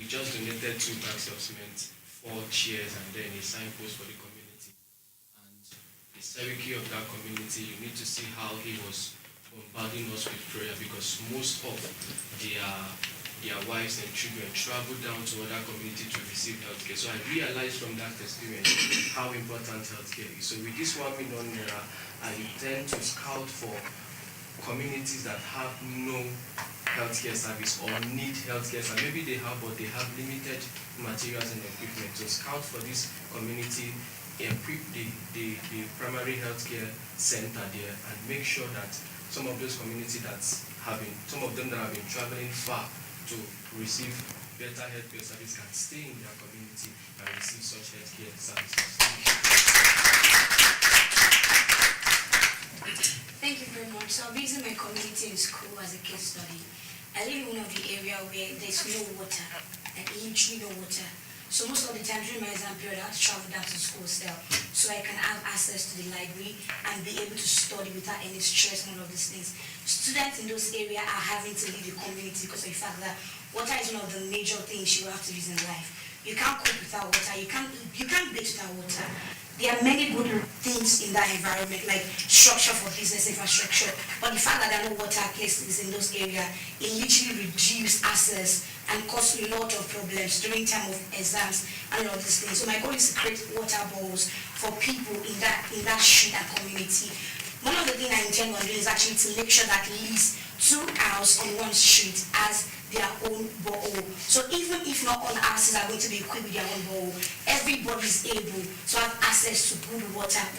we just donated 2 bags of cement, 4 chairs, and then a signpost for the community. And the secretary of that community, you need to see how he was bombarding us with prayer, because most of their wives and children travel down to other communities to receive healthcare. So I realized from that experience how important healthcare is. So with this 1 million naira, I intend to scout for communities that have no healthcare service or need healthcare service. Maybe they have, but they have limited materials and equipment. So scout for this community, equip the primary healthcare center there, and make sure that some of those communities some of them that have been traveling far to receive better healthcare service can stay in their community and receive such healthcare services. Thank you very much. So I'll be using my community in school as a case study. I live in one of the areas where there's no water, like literally no water. So most of the time during my exam period, I have to travel down to school still, so I can have access to the library and be able to study without any stress and all of these things. Students in those areas are having to leave the community because of the fact that water is one of the major things you have to use in life. You can't cook without water, you can't bathe without water. There are many good things in that environment, like structure for business infrastructure, but the fact that there are no water places in those areas, it literally reduces access and cause a lot of problems during time of exams and all of these things. So my goal is to create water bowls for people in that street and community. One of the things I intend on doing is actually to make sure that at least 2 houses on one street has their own borehole. So even if not all houses are going to be equipped with their own borehole, everybody is able to have access to good water at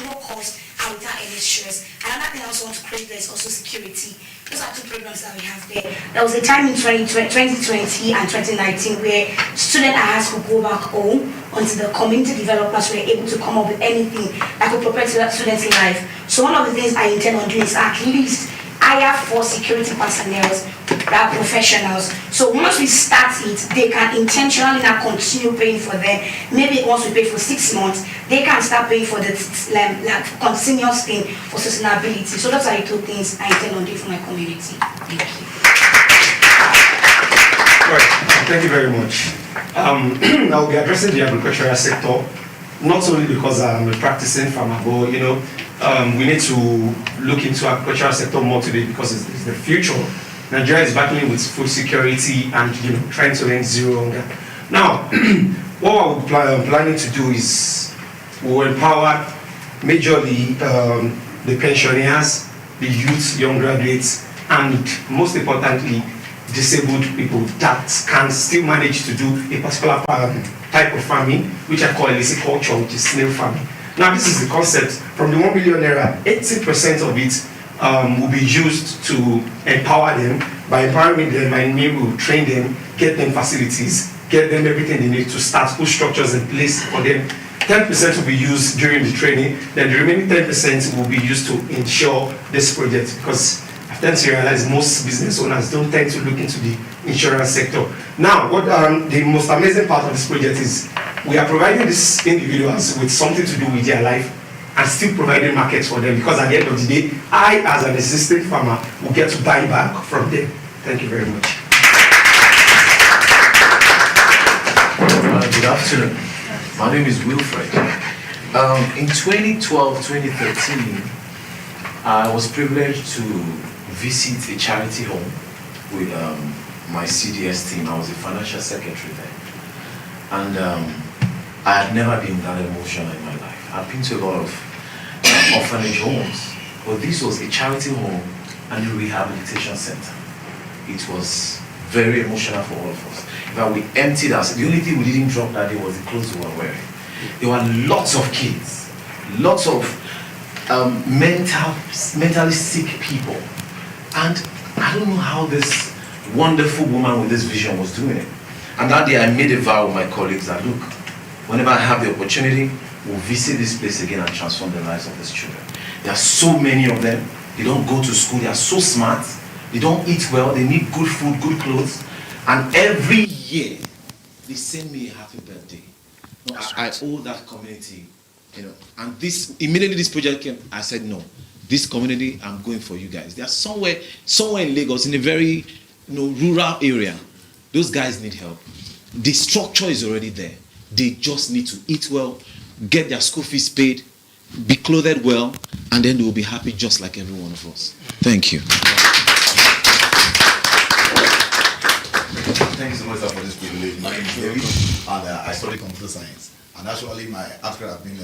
no cost and without any stress. Another thing I also want to create there is also security. Those are 2 programs that we have there. There was a time in 2020 and 2019 where students at high school go back home until the community developers were able to come up with anything that could prepare students' life. So one of the things I intend on doing is at least hire 4 security personnel that are professionals. So once we start it, they can intentionally now continue paying for them. Maybe once we pay for 6 months, they can start paying for the continuous thing for sustainability. So those are the 2 things I intend on doing for my community. Thank you. Right. Thank you very much. I'll be addressing the agricultural sector, not only because I'm a practicing farmer, but we need to look into agricultural sector more today because it's the future. Nigeria is battling with food security and trying to end zero hunger. Now, what we're planning to do is we'll empower majorly the pensioners, the youth, young graduates, and most importantly, disabled people that can still manage to do a particular type of farming, which I call illicit culture, which is snail farming. Now, this is the concept. From the 1 million naira, 80% of it will be used to empower them. By empowering them, I mean we'll train them, get them facilities, get them everything they need to start, put structures in place for them. 10% will be used during the training, then the remaining 10% will be used to ensure this project, because I've tend to realize most business owners don't tend to look into the insurance sector. Now, what the most amazing part of this project is we are providing these individuals with something to do with their life and still providing markets for them, because at the end of the day, I, as an existing farmer, will get to buy back from them. Thank you very much. Good afternoon. My name is Wilfred. In 2012-2013, I was privileged to visit a charity home with my CDS team. I was a financial secretary there. And I had never been that emotional in my life. I've been to a lot of orphanage homes, but this was a charity home and a rehabilitation center. It was very emotional for all of us. In fact, we emptied us. The only thing we didn't drop that day was the clothes we were wearing. There were lots of kids, lots of mentally sick people. And I don't know how this wonderful woman with this vision was doing it. And that day I made a vow with my colleagues that, look, whenever I have the opportunity, we'll visit this place again and transform the lives of these children. There are so many of them. They don't go to school. They are so smart. They don't eat well. They need good food, good clothes. And every year, they send me a happy birthday. I owe that community, And immediately this project came, I said, no, this community, I'm going for you guys. They are somewhere in Lagos, in a very rural area. Those guys need help. The structure is already there. They just need to eat well, get their school fees paid, be clothed well, and then they will be happy just like every one of us. Thank you. Thank you so much, sir, for this privilege. My name is David, and I study computer science. And actually, my after I've been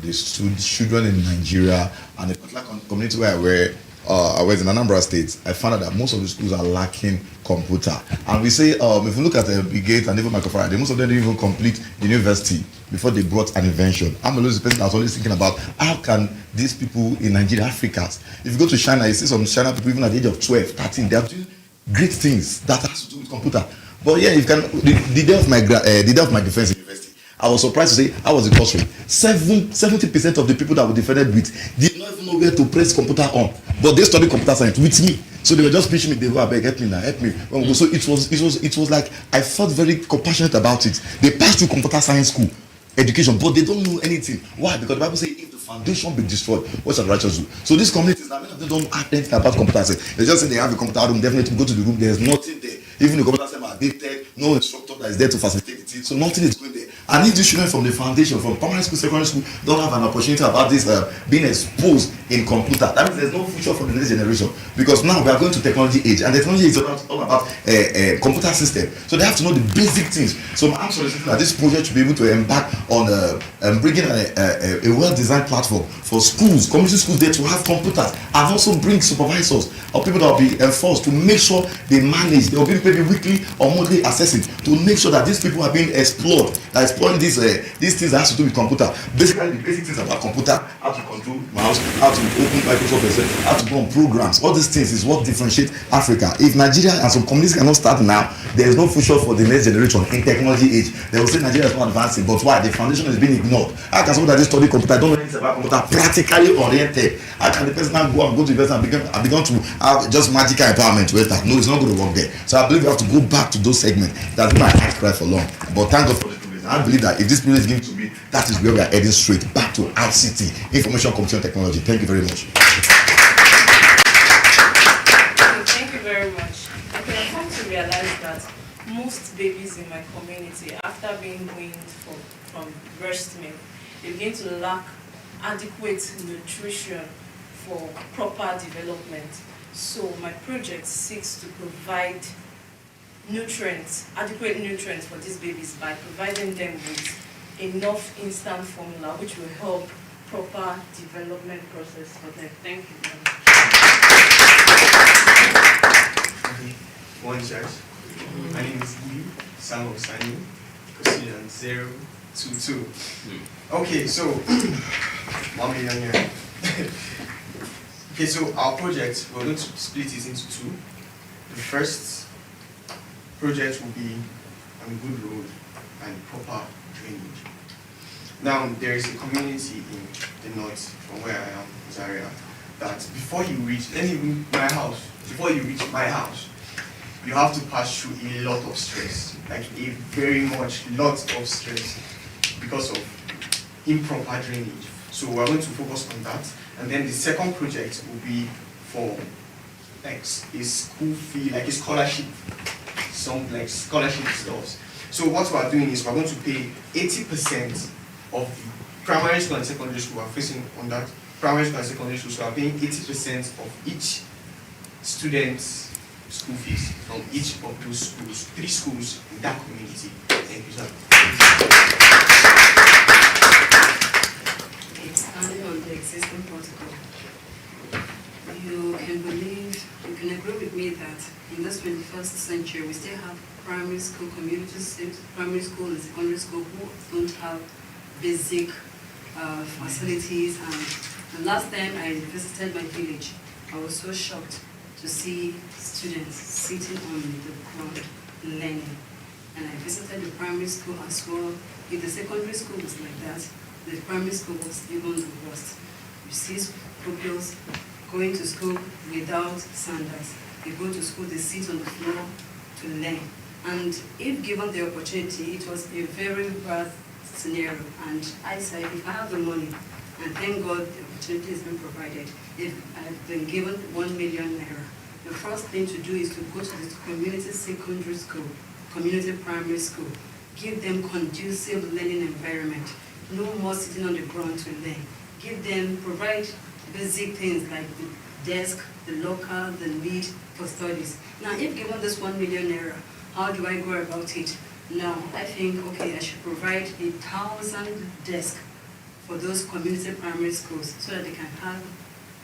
the children in Nigeria and the particular community where I was in Anambra State, I found out that most of the schools are lacking computer. And we say, if you look at the Brigade and even Microfarade, most of them didn't even complete the university before they brought an invention. I'm always the person that's always thinking about how can these people in Nigeria, Africans, if you go to China, you see some China people even at the age of 12, 13, they are doing great things that has to do with computer. But yeah, you can the day of my defense in university, I was surprised to say I was the course rate. 70% of the people that we defended with did not even know where to press computer on, but they studied computer science with me. So they were just preaching me. They were, help me now, help me. So it was like I felt very compassionate about it. They passed through computer science school education, but they don't know anything. Why? Because the Bible says if the foundation be destroyed, what shall the righteous do? So these communities now, many of them don't ask anything about computer science. They just say they have a computer room. Definitely go to the room. There's nothing there. Even the computer center are dated. No instructor that is there to facilitate it. So nothing is going there. And if these children from the foundation, from primary school, secondary school, don't have an opportunity about this being exposed in computer, that means there's no future for the next generation. Because now we are going to technology age, and technology is all about computer system. So they have to know the basic things. So I'm soliciting that this project should be able to embark on bringing a well-designed platform for schools, community schools there to have computers, and also bring supervisors or people that will be enforced to make sure they manage. They will be maybe weekly or monthly assessing to make sure that these people are being explored. That exploring these things that has to do with computer. Basically, the basic things about computer: how to control mouse, how to open Microsoft Excel, how to run programs. All these things is what differentiates Africa. If Nigeria and some communities cannot start now, there is no future for the next generation in technology age. They will say Nigeria is not advancing, but why? The foundation is being ignored. How can someone that just study computer don't know anything about computer, practically oriented? How can the person now go to university and begin to have just magical empowerment to enter? No, it's not going to work there. So I believe we have to go back to those segments. That's been my heart cry for long. But thank God for this privilege. I believe that if this privilege is given to me, that is where we are heading straight back to RCT, Information Computing Technology. Thank you very much. Thank you very much. Okay, I've come to realize that most babies in my community, after being weaned from breast milk, they begin to lack adequate nutrition for proper development. So my project seeks to provide nutrients, adequate nutrients for these babies by providing them with enough instant formula which will help proper development process for them. Thank you very much. One charge. My name is Lee Samuel Sani, custodian 022. Okay, so 1 million here. Okay, so our project, we're going to split it into two. The first project will be on a good road and proper drainage. Now, there is a community in the north, from where I am, Zaria, that before you reach my house, you have to pass through a lot of stress, like a very much lot of stress because of improper drainage. So we're going to focus on that. And then the second project will be for like a school fee, like a scholarship, some like scholarship stuff. So what we are doing is we're going to pay 80% of the primary school and secondary school. We're facing on that. Primary school and secondary school, so we're paying 80% of each student's school fees from each of those schools, 3 schools in that community. Thank you, sir. Expanding on the existing protocol, you can agree with me that in this 21st century we still have primary school communities, primary school and secondary school who don't have basic facilities. And the last time I visited my village, I was so shocked to see students sitting on the ground learning. And I visited the primary school as well. If the secondary school was like that, the primary school was even the worst. You see pupils going to school without sandals. They go to school, they sit on the floor to learn. And if given the opportunity, it was a very bad scenario. And I said, if I have the money, and thank God the opportunity has been provided, if I've been given 1 million naira, the first thing to do is to go to the community secondary school, community primary school. Give them conducive learning environment. No more sitting on the ground to learn. Give them, provide basic things like the desk, the locker, the need for studies. Now, if given this 1 million naira, how do I go about it? Now, I think, okay, I should provide 1,000 desks for those community primary schools so that they can have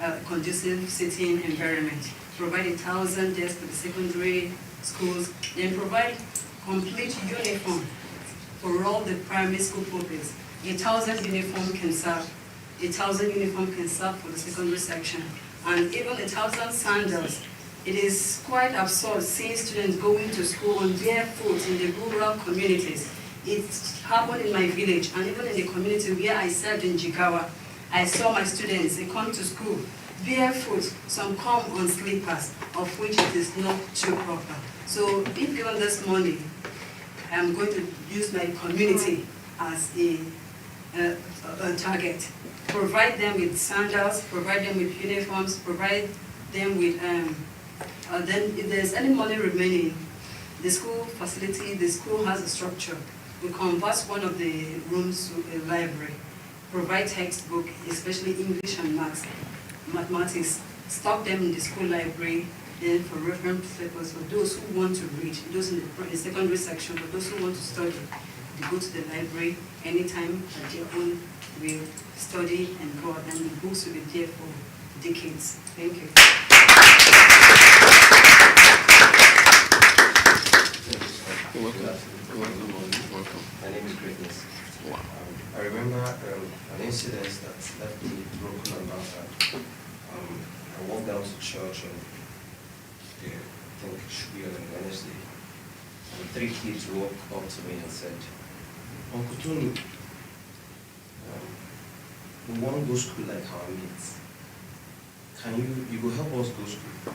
a conducive sitting environment. Provide 1,000 desks for the secondary schools, then provide complete uniform for all the primary school pupils. 1,000 uniform can serve. 1,000 uniform can serve for the secondary section. And even 1,000 sandals. It is quite absurd seeing students going to school on barefoot in the rural communities. It happened in my village and even in the community where I served in Jigawa. I saw my students, they come to school barefoot, some come on slippers, of which it is not too proper. So if given this money, I'm going to use my community as a target. Provide them with sandals, provide them with uniforms, provide them with, then if there's any money remaining, the school facility, the school has a structure. We convert one of the rooms to a library, provide textbook, especially English and mathematics, stock them in the school library, then for reference papers for those who want to read, those in the secondary section, for those who want to study, they go to the library anytime at their own will, study and go out, and the books will be there for decades. Thank you. You're welcome. My name is Greatness. Wow. I remember an incident that left me broken about that. I walked down to church on, I think it should be on a Wednesday, and 3 kids walked up to me and said, Uncle Tony, we want to go to school like our mates. Can you will help us go to school?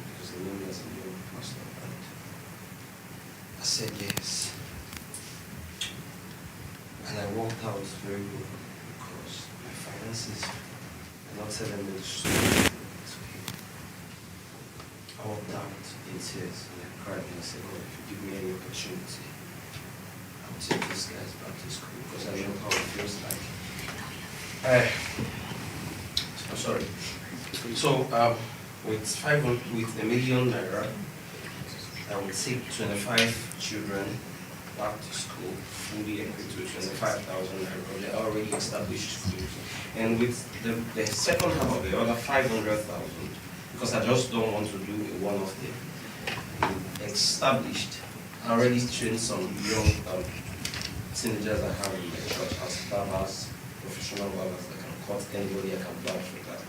Because they know me as a young pastor. And I said yes. And I walked out very good because my finances are not telling me to stop. I walked out in tears and I cried and I said, God, if you give me any opportunity, I'll take these guys back to school because I know how it feels like. I'm sorry. So with $1 million naira, I will take 25 children back to school, fully equipped with 25,000 naira. They're already established schools. And with the second half of the other 500,000, because I just don't want to do a one-off thing. Established, I already trained some young teenagers I have in my church as barbers, professional barbers that can cut anybody, I can vouch for that.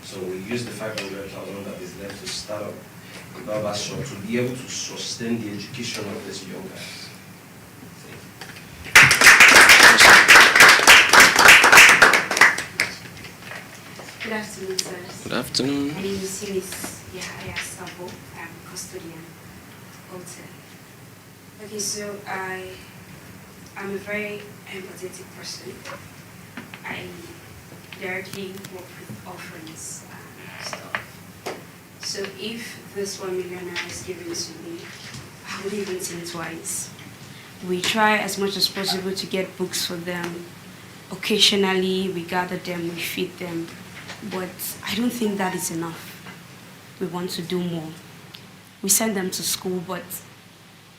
So we use the 500,000 that is left to start up a barber shop to be able to sustain the education of these young guys. Good afternoon, sir. Good afternoon. My name is Miss Yahya Sabo. I'm a custodian hotel. Okay, so I'm a very empathetic person. I directly work with orphans and stuff. So if this 1 million naira is given to me, I wouldn't even think twice. We try as much as possible to get books for them. Occasionally, we gather them, we feed them. But I don't think that is enough. We want to do more. We send them to school, but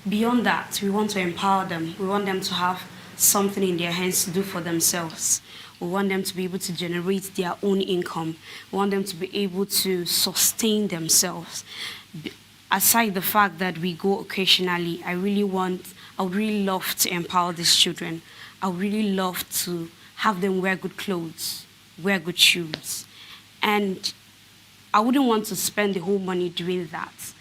beyond that, we want to empower them. We want them to have something in their hands to do for themselves. We want them to be able to generate their own income. We want them to be able to sustain themselves. Aside the fact that we go occasionally, I would really love to empower these children. I would really love to have them wear good clothes, wear good shoes. And I wouldn't want to spend the whole money doing that.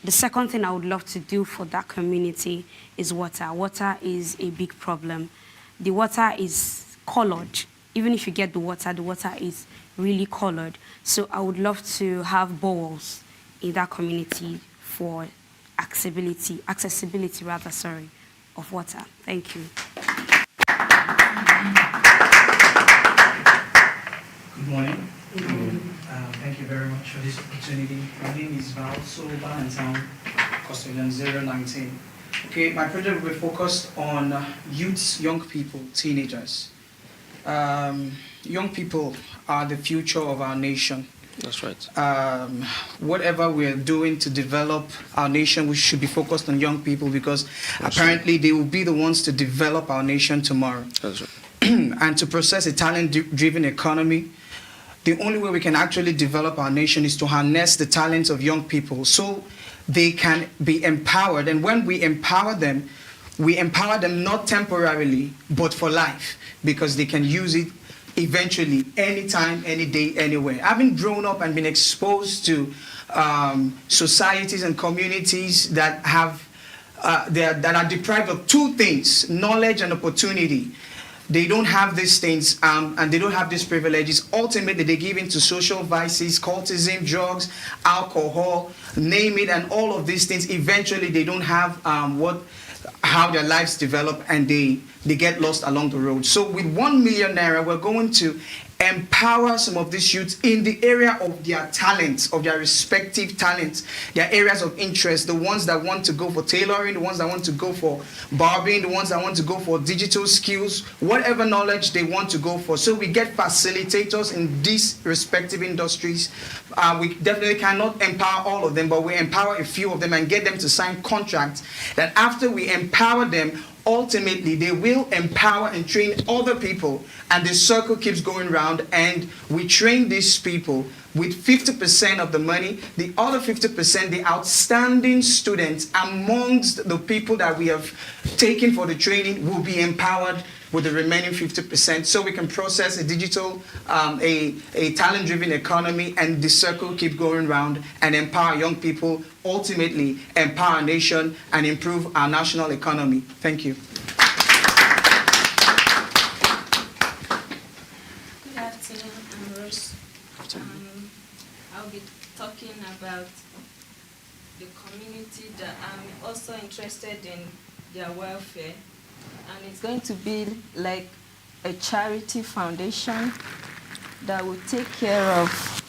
The second thing I would love to do for that community is water. Water is a big problem. The water is colored. Even if you get the water is really colored. So I would love to have bowls in that community for accessibility of water. Thank you. Good morning. Thank you very much for this opportunity. My name is Valso Valentine, custodian 019. Okay, my project will be focused on youths, young people, teenagers. Young people are the future of our nation. That's right. Whatever we're doing to develop our nation, we should be focused on young people because apparently they will be the ones to develop our nation tomorrow. That's right. And to process a talent-driven economy, the only way we can actually develop our nation is to harness the talents of young people so they can be empowered. And when we empower them not temporarily, but for life, because they can use it eventually, anytime, any day, anywhere. Having grown up and been exposed to societies and communities that have that are deprived of two things, knowledge and opportunity. They don't have these things and they don't have these privileges. Ultimately, they give in to social vices, cultism, drugs, alcohol, name it, and all of these things. Eventually, they don't have how their lives develop and they get lost along the road. So with 1 million naira, we're going to empower some of these youths in the area of their talents, of their respective talents, their areas of interest, the ones that want to go for tailoring, the ones that want to go for barbering, the ones that want to go for digital skills, whatever knowledge they want to go for. So we get facilitators in these respective industries. We definitely cannot empower all of them, but we empower a few of them and get them to sign contracts that after we empower them, ultimately they will empower and train other people, and the circle keeps going round, and we train these people with 50% of the money. The other 50%, the outstanding students amongst the people that we have taken for the training will be empowered with the remaining 50%, so we can process a digital, a talent-driven economy, and the circle keep going round and empower young people, ultimately empower our nation and improve our national economy. Thank you. Good afternoon, I'm Rose. I'll be talking about the community that I'm also interested in their welfare. And it's going to be like a charity foundation that will take care of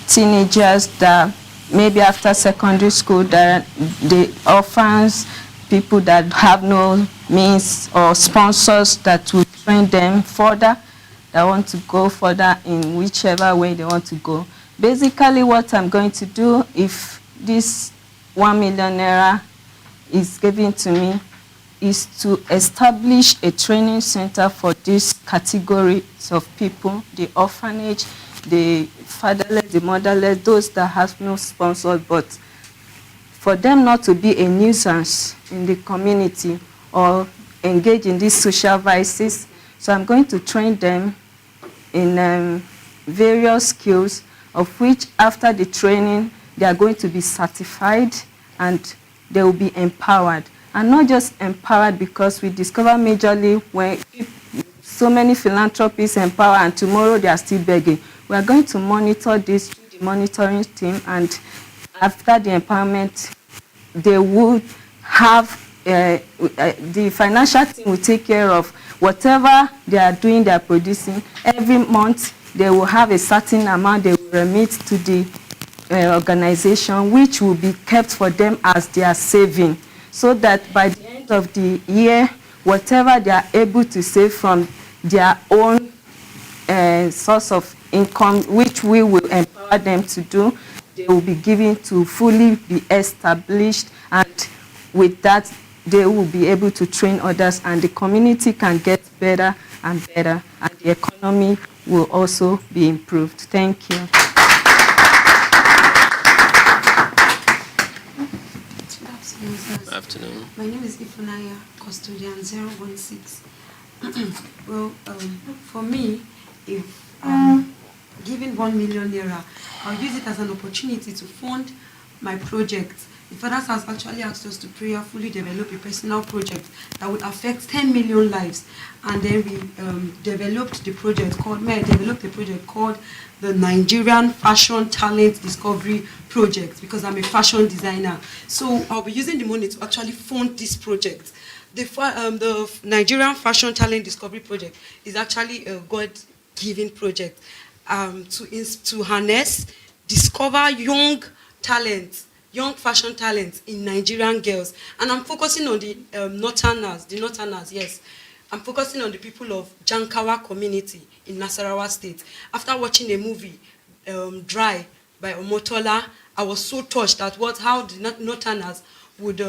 teenagers that maybe after secondary school, that the orphans, people that have no means or sponsors that will train them further, that want to go further in whichever way they want to go. Basically what I'm going to do, if this 1 million naira is given to me, is to establish a training center for these categories of people, the orphanage, the fatherless, the motherless, those that have no sponsors, but for them not to be a nuisance in the community or engage in these social vices. So I'm going to train them in various skills, of which after the training, they are going to be certified and they will be empowered. And not just empowered, because we discover majorly when so many philanthropists empower and tomorrow they are still begging. We are going to monitor this through the monitoring team, and after the empowerment, they would have, the financial team will take care of whatever they are doing, they are producing. Every month, they will have a certain amount they will remit to the organization, which will be kept for them as their saving, so that by the end of the year, whatever they are able to save from their own source of income, which we will empower them to do, they will be given to fully be established, and with that, they will be able to train others, and the community can get better and better, and the economy will also be improved. Thank you. Good afternoon. My name is Ifunaya, custodian 016. Well, for me, if given 1 million naira, I'll use it as an opportunity to fund my project. The Fathers has actually asked us to prayerfully develop a personal project that would affect 10 million lives. And then we developed the project called the Nigerian Fashion Talent Discovery Project, because I'm a fashion designer. So I'll be using the money to actually fund this project. The Nigerian Fashion Talent Discovery Project is actually a God-given project. to harness, discover young talent, young fashion talent in Nigerian girls. And I'm focusing on the Northerners, yes. I'm focusing on the people of Jankawa community in Nasarawa State. After watching a movie, Dry, by Omotola, I was so touched at how the Northerners would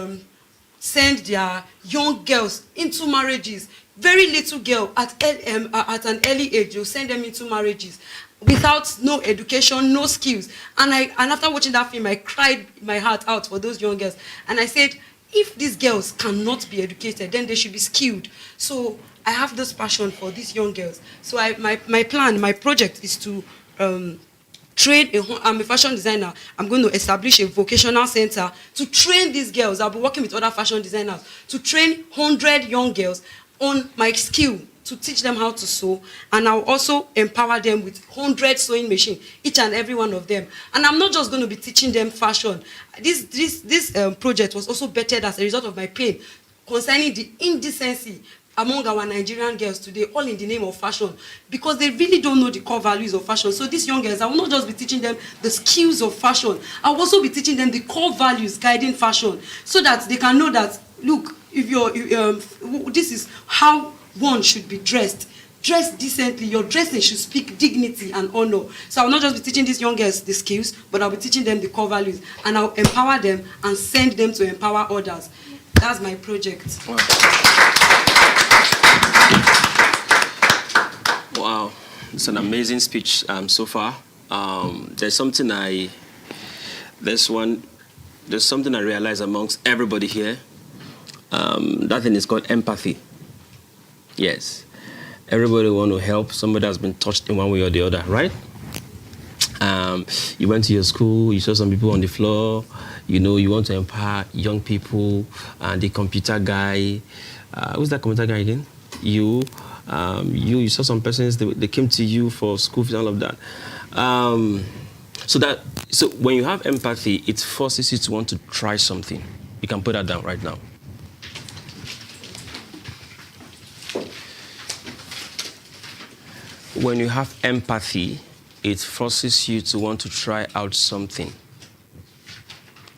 send their young girls into marriages. Very little girl at an early age, they'll send them into marriages without no education, no skills. And after watching that film, I cried my heart out for those young girls. And I said, if these girls cannot be educated, then they should be skilled. So I have this passion for these young girls. So my project is to train, I'm a fashion designer. I'm going to establish a vocational center to train these girls. I'll be working with other fashion designers to train 100 young girls on my skill, to teach them how to sew, and I'll also empower them with 100 sewing machines, each and every one of them. And I'm not just going to be teaching them fashion. This project was also bettered as a result of my pain concerning the indecency among our Nigerian girls today, all in the name of fashion, because they really don't know the core values of fashion. So these young girls, I will not just be teaching them the skills of fashion, I will also be teaching them the core values guiding fashion, so that they can know that, look, this is how one should be dressed. Dress decently. Your dressing should speak dignity and honor. So I will not just be teaching these young girls the skills, but I'll be teaching them the core values, and I'll empower them and send them to empower others. That's my project. Wow, it's an amazing speech so far. There's something I realize amongst everybody here. That thing is called empathy. Yes, everybody want to help somebody that's been touched in one way or the other, right? You went to your school, you saw some people on the floor, you want to empower young people, and the computer guy, who's that computer guy again? You saw some persons, they came to you for school fees and all of that. So when you have empathy, it forces you to want to try something. You can put that down right now. When you have empathy, it forces you to want to try out something,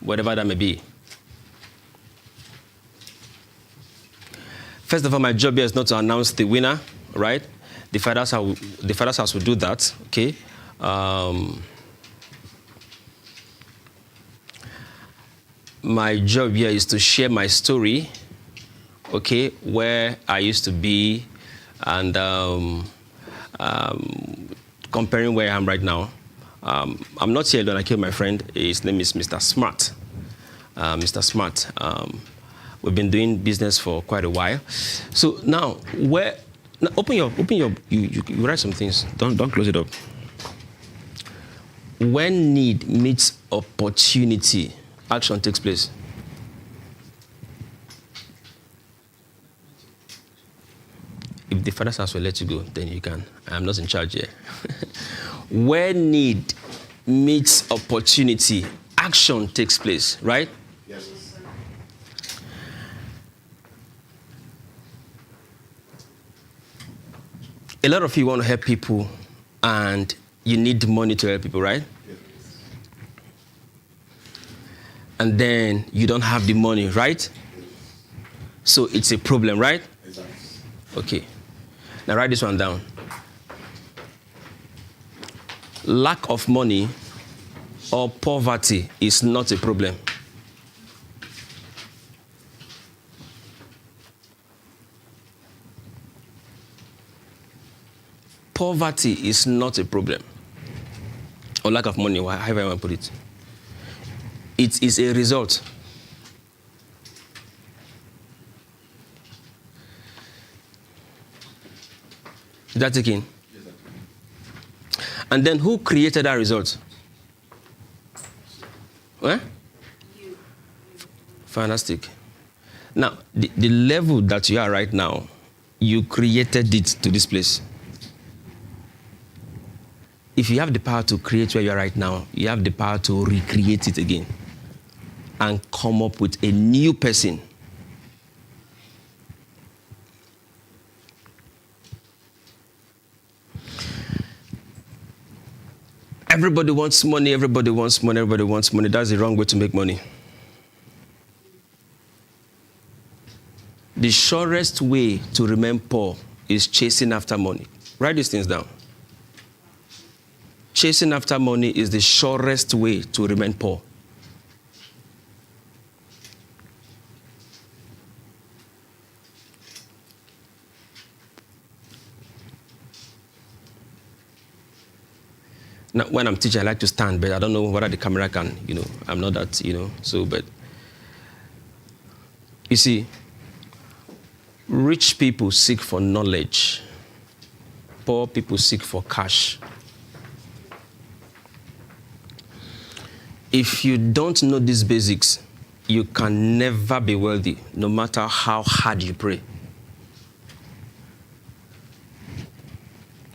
whatever that may be. First of all, my job here is not to announce the winner, right? The Father's House will do that, okay? My job here is to share my story, okay, where I used to be, and comparing where I am right now. I'm not here alone. I killed my friend. His name is Mr. Smart. Mr. Smart. We've been doing business for quite a while. So now, open your. You write some things. Don't close it up. When need meets opportunity, action takes place. If the Father's House will let you go, then you can. I'm not in charge here. When need meets opportunity, action takes place, right? Yes. A lot of you want to help people, and you need money to help people, right? Yes. And then you don't have the money, right? So it's a problem, right? Exactly. Okay. Now write this one down. Lack of money or poverty is not a problem. Poverty is not a problem. Or lack of money, however you want to put it. It is a result. Is that taken? Yes, sir. And then who created that result? Eh? Fantastic. Now, the level that you are right now, you created it to this place. If you have the power to create where you are right now, you have the power to recreate it again and come up with a new person. Everybody wants money, everybody wants money, everybody wants money. That's the wrong way to make money. The surest way to remain poor is chasing after money. Write these things down. Chasing after money is the surest way to remain poor. Now, when I'm teaching, I like to stand, but I don't know whether the camera can, I'm not that, but you see, rich people seek for knowledge. Poor people seek for cash. If you don't know these basics, you can never be wealthy, no matter how hard you pray.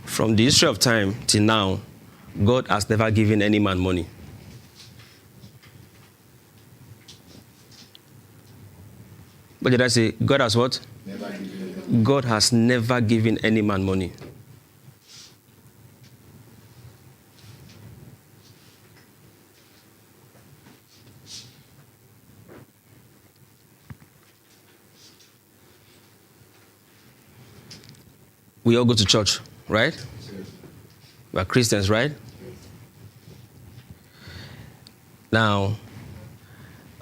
From the history of time till now, God has never given any man money. What did I say? God has what? God has never given any man money. We all go to church, right? We're Christians, right? Now,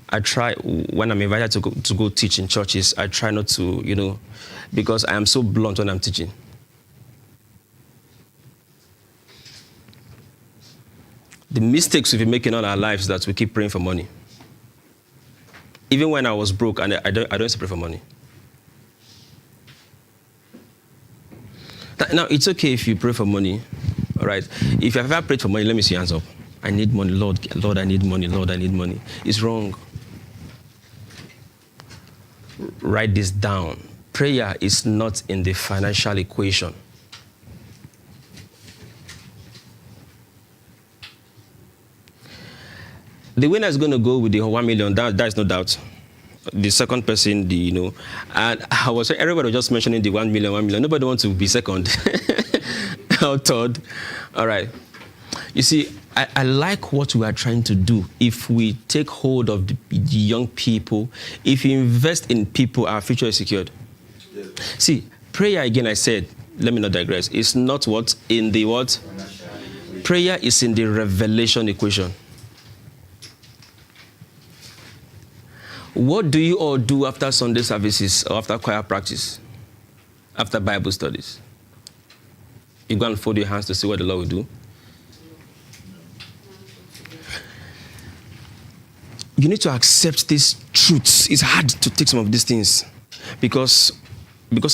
I try, when I'm invited to go teach in churches, I try not to, because I am so blunt when I'm teaching. The mistakes we've been making in our lives is that we keep praying for money. Even when I was broke, and I don't used to pray for money. Now, it's okay if you pray for money, all right? If you've ever prayed for money, let me see your hands up. I need money, Lord, I need money, Lord, I need money. It's wrong. Write this down. Prayer is not in the financial equation. The winner is going to go with the 1 million, that is no doubt. The second person, and I was everybody was just mentioning the 1 million, 1 million. Nobody wants to be second or third. All right. You see, I like what we are trying to do. If we take hold of the young people, if we invest in people, our future is secured. Yes. See, prayer, again, I said, let me not digress, it's not what? In the what? Prayer is in the revelation equation. What do you all do after Sunday services or after choir practice? After Bible studies? You go and fold your hands to see what the Lord will do? You need to accept these truths. It's hard to take some of these things because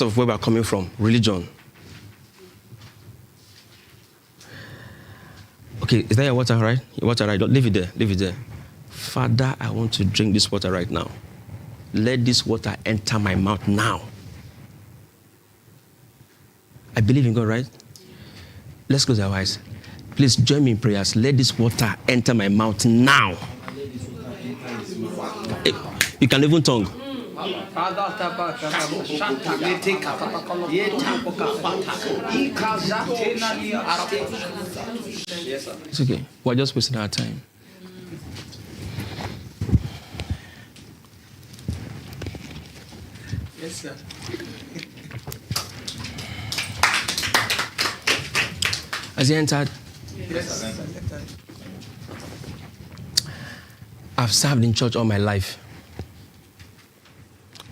of where we're coming from, religion. Okay, is that your water, right? Your water, right? Don't leave it there. Leave it there. Father, I want to drink this water right now. Let this water enter my mouth now. I believe in God, right? Let's close our eyes. Please join me in prayers. Let this water enter my mouth now. You can even tongue. It's okay. We're just wasting our time. Yes, sir. Has he entered? Yes, sir. I've served in church all my life.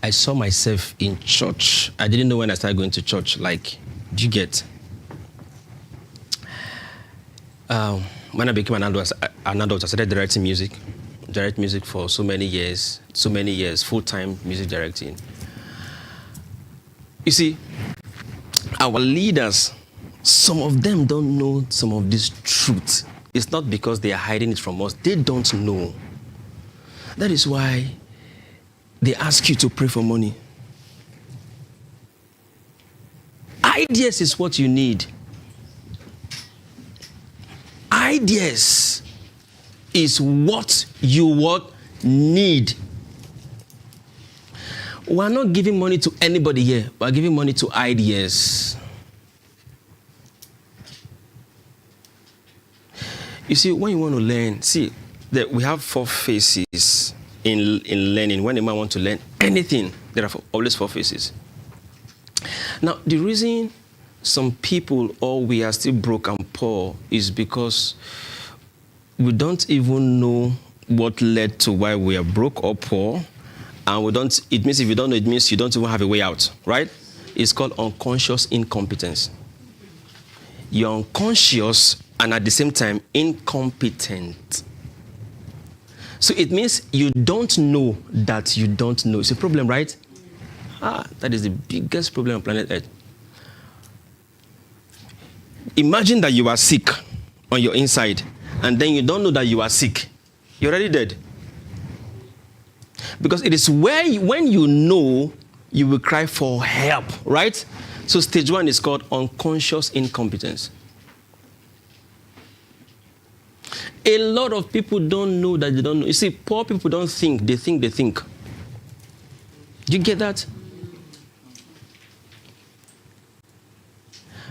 I saw myself in church. I didn't know when I started going to church. Like, do you get? When I became an adult, I started directing music. Direct music for so many years, full-time music directing. You see, our leaders, some of them don't know some of this truth. It's not because they are hiding it from us. They don't know. That is why they ask you to pray for money. Ideas is what you need. Ideas is what you need. We're not giving money to anybody here. We're giving money to ideas. You see, when you want to learn, see, that we have 4 phases in learning. When a man wants to learn anything, there are always 4 phases. Now, the reason some people, or we are still broke and poor, is because we don't even know what led to why we are broke or poor, and we don't. It means if you don't know, it means you don't even have a way out, right? It's called unconscious incompetence. You're unconscious and at the same time incompetent. So it means you don't know that you don't know. It's a problem, right? That is the biggest problem on planet Earth. Imagine that you are sick on your inside, and then you don't know that you are sick. You're already dead. Because it is when you know, you will cry for help, right? So stage 1 is called unconscious incompetence. A lot of people don't know that they don't know. You see, poor people don't think, they think they think. Do you get that?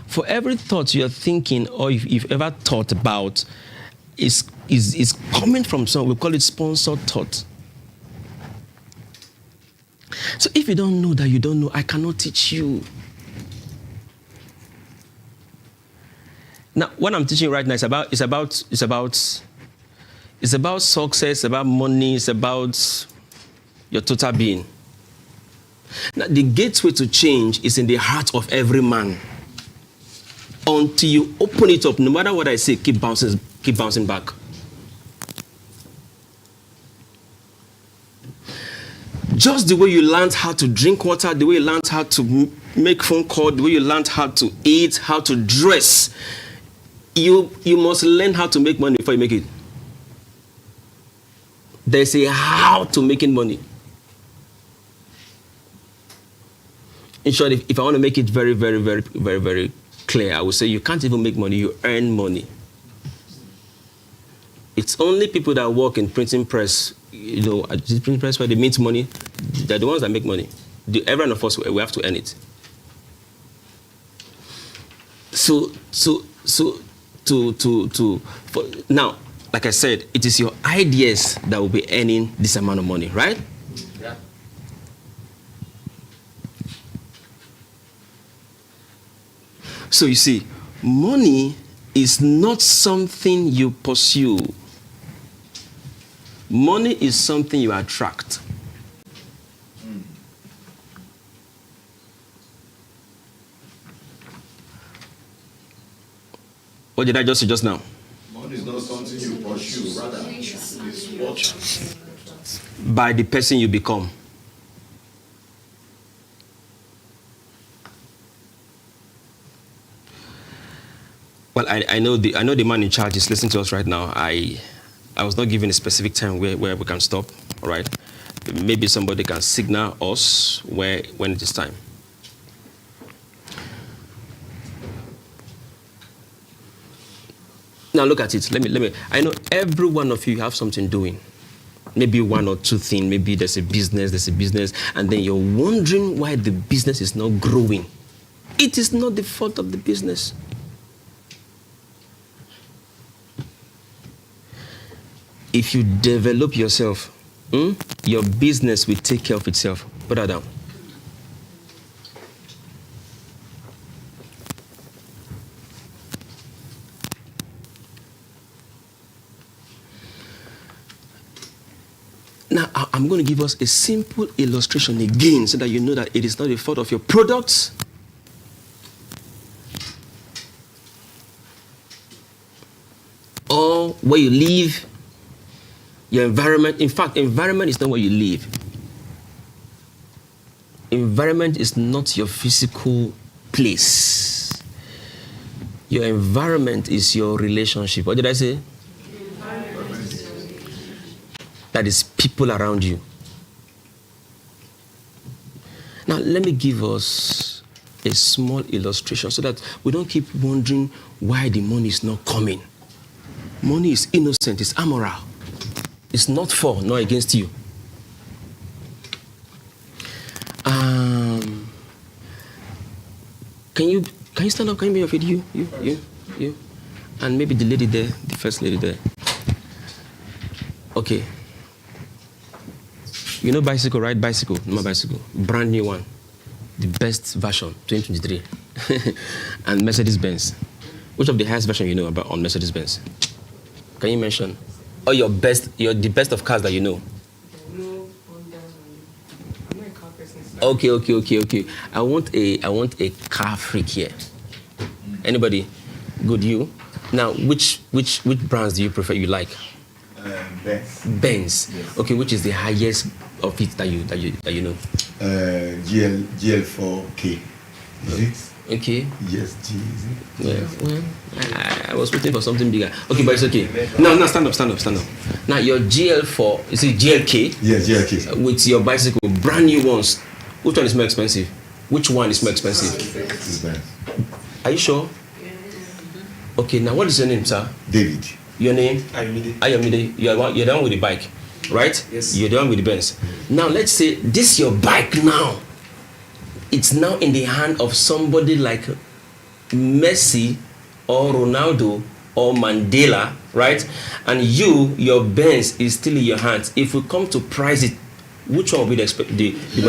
For every thought you're thinking or you've ever thought about is coming from someone. We call it sponsored thought. So if you don't know that you don't know, I cannot teach you. Now, what I'm teaching right now is about success, about money, it's about your total being. Now, the gateway to change is in the heart of every man. Until you open it up, no matter what I say, keep bouncing back. Just the way you learned how to drink water, the way you learned how to make phone call, the way you learned how to eat, how to dress, you must learn how to make money before you make it. There's a how to making money. In short, if I want to make it very, very, very, very, very clear, I would say you can't even make money, you earn money. It's only people that work in printing press, at the printing press where they mint money, they're the ones that make money. Every one of us, we have to earn it. Now, like I said, it is your ideas that will be earning this amount of money, right? Yeah. So you see, money is not something you pursue. Money is something you attract. What did I just say just now? Money is not something you pursue, rather it's what. By the person you become. Well, I know the man in charge is listening to us right now. I was not given a specific time where we can stop, all right? Maybe somebody can signal us when it is time. Now look at it. Let me. I know every one of you have something doing. Maybe 1 or 2 things. Maybe there's a business, and then you're wondering why the business is not growing. It is not the fault of the business. If you develop yourself, your business will take care of itself. Put that down. Now, I'm going to give us a simple illustration again so that you know that it is not the fault of your products. Or where you live, your environment. In fact, environment is not where you live. Environment is not your physical place. Your environment is your relationship. What did I say? That is people around you. Now, let me give us a small illustration so that we don't keep wondering why the money is not coming. Money is innocent, it's amoral. It's not for, not against you. Can you stand up? Can you be your feet? You. And maybe the lady there, the first lady there. Okay. You know bicycle, right? Bicycle, normal bicycle. Brand new one. The best version, 2023. And Mercedes-Benz. Which of the highest version you know about on Mercedes-Benz? Can you mention? Or the best of cars that you know? Okay. I want a car freak here. Anybody? Good, you? Now, which brands do you prefer? You like? Benz. Benz. Yes. Okay, which is the highest of it that you know? GL4K. Is it? Okay. Yes, G. Is it? Well, I was waiting for something bigger. Okay, but it's okay. No, stand up. Now your GL4, is it GLK? Yes, GLK. With your bicycle, brand new ones. Which one is more expensive? Which one is more expensive? This Benz. Are you sure? Okay, now what is your name, sir? David. Your name? Ayomide. Ayomide. You're the one with the bike, right? Yes. You're the one with the Benz. Now let's say this your bike now. It's now in the hand of somebody like Messi or Ronaldo or Mandela, right? And your Benz is still in your hands. If we come to price it, which one will be the best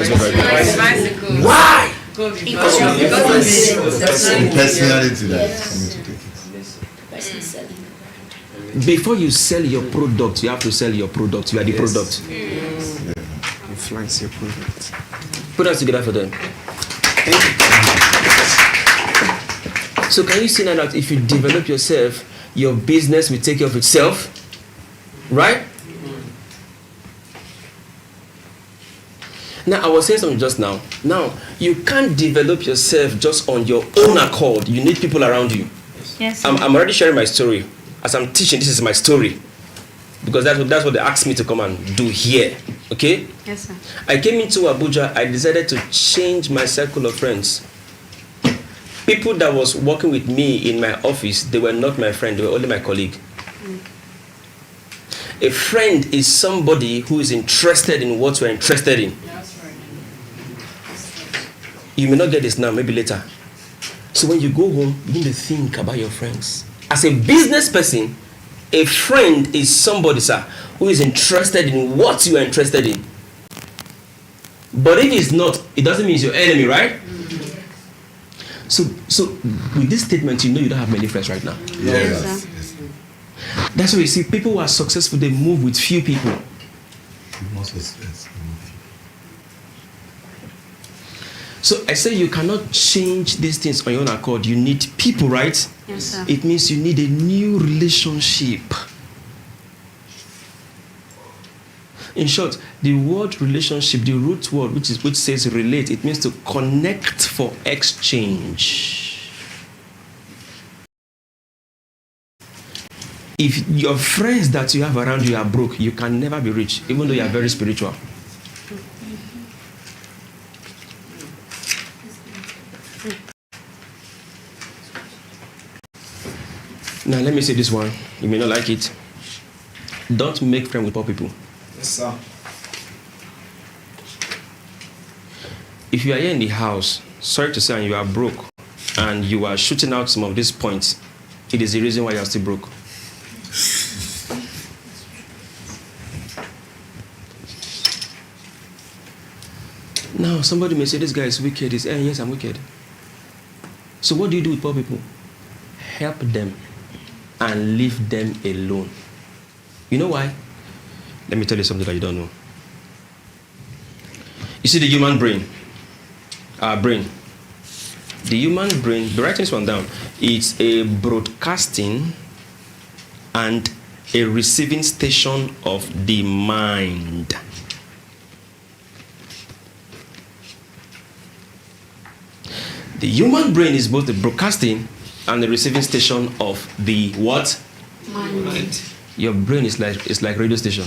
Bicycle. Why? Because Personality that. Before you sell your product, you have to sell your product. You are the product. Influence your product. Put us together for them. So can you see now that if you develop yourself, your business will take care of itself, right? Now I was saying something just now. Now you can't develop yourself just on your own accord. You need people around you. Yes. I'm already sharing my story. As I'm teaching, this is my story. Because that's what they asked me to come and do here. Okay? Yes, sir. I came into Abuja, I decided to change my circle of friends. People that was working with me in my office, they were not my friend, they were only my colleague. A friend is somebody who is interested in what you're interested in. You may not get this now, maybe later. So when you go home, you need to think about your friends. As a business person, a friend is somebody, sir, who is interested in what you are interested in. But if it's not, it doesn't mean it's your enemy, right? So with this statement, you know you don't have many friends right now. Yes. That's why you see people who are successful, they move with few people. So I say you cannot change these things on your own accord. You need people, right? Yes, sir. It means you need a new relationship. In short, the word relationship, the root word which says relate, it means to connect for exchange. If your friends that you have around you are broke, you can never be rich, even though you are very spiritual. Now let me say this one. You may not like it. Don't make friends with poor people. Yes, sir. If you are here in the house, sorry to say, and you are broke, and you are shooting out some of these points, it is the reason why you are still broke. Now, somebody may say, this guy is wicked. Yes, I'm wicked. So what do you do with poor people? Help them and leave them alone. You know why? Let me tell you something that you don't know. You see the human brain, our brain. The human brain, be writing this one down, it's a broadcasting and a receiving station of the mind. The human brain is both the broadcasting and the receiving station of the what? Mind. Your brain is like radio station.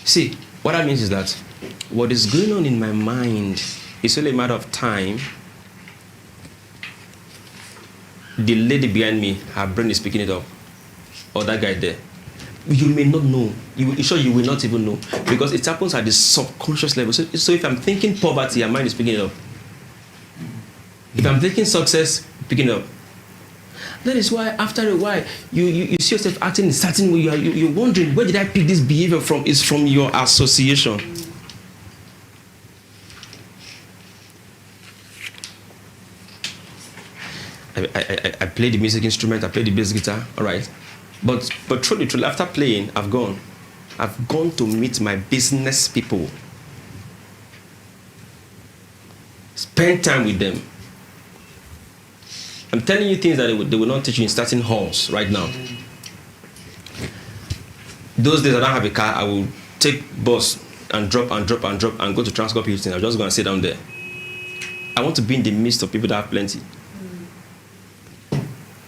See, what that means is that what is going on in my mind is only a matter of time. The lady behind me, her brain is picking it up. Or that guy there. You may not know. You will not even know. Because it happens at the subconscious level. So if I'm thinking poverty, your mind is picking it up. If I'm thinking success, picking it up. That is why after a while, you see yourself acting in a certain way. You're wondering, where did I pick this behavior from? It's from your association. I play the music instrument, I play the bass guitar, all right. But truly, after playing, I've gone to meet my business people. Spend time with them. I'm telling you things that they will not teach you in certain halls right now. Those days I don't have a car, I will take bus and drop and go to Transcorp Hilton. I'm just going to sit down there. I want to be in the midst of people that have plenty.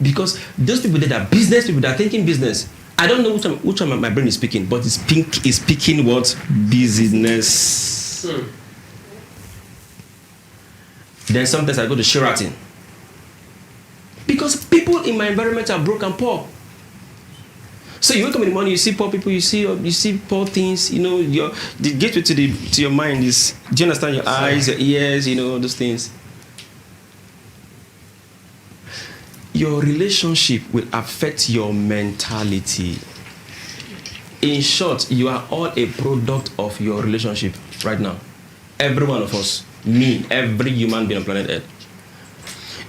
Because those people that are business people that are thinking business, I don't know which one my brain is speaking, but it's speaking what? Business. Then sometimes I go to Sheraton. Because people in my environment are broke and poor. So you wake up in the morning, you see poor people, you see poor things, the gateway to your mind is, do you understand, your eyes, your ears, those things. Your relationship will affect your mentality. In short, you are all a product of your relationship right now. Every one of us, me, every human being on planet Earth.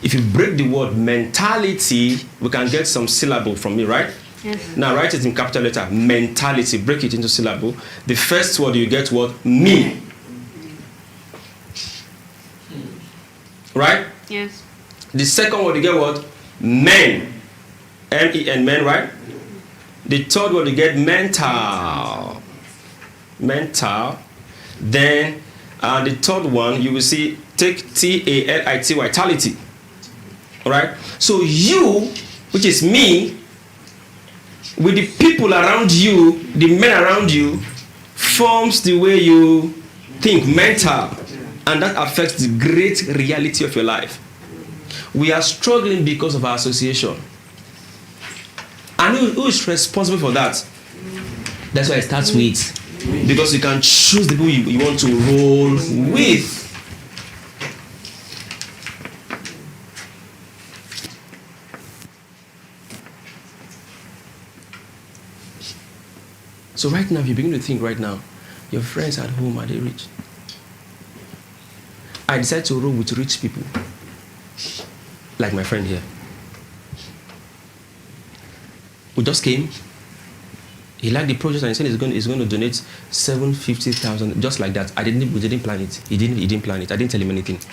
If you break the word mentality, we can get some syllable from me, right? Yes. Now write it in capital letter, mentality, break it into syllable. The first word you get what? Me. Right? Yes. The second word you get what? Men. M-E-N, men, right? The third word you get mental. Mental. Then the third one you will see, take T-A-L-I-T, vitality. Alright? So you, which is me, with the people around you, the men around you, forms the way you think, mental. And that affects the great reality of your life. We are struggling because of our association. And who is responsible for that? That's why it starts with. Because you can choose the people you want to roll with. So right now, if you begin to think right now, your friends at home, are they rich? I decided to roll with rich people. Like my friend here. We just came. He liked the project and he said he's going to donate 750,000 just like that. We didn't plan it. He didn't plan it. I didn't tell him anything. So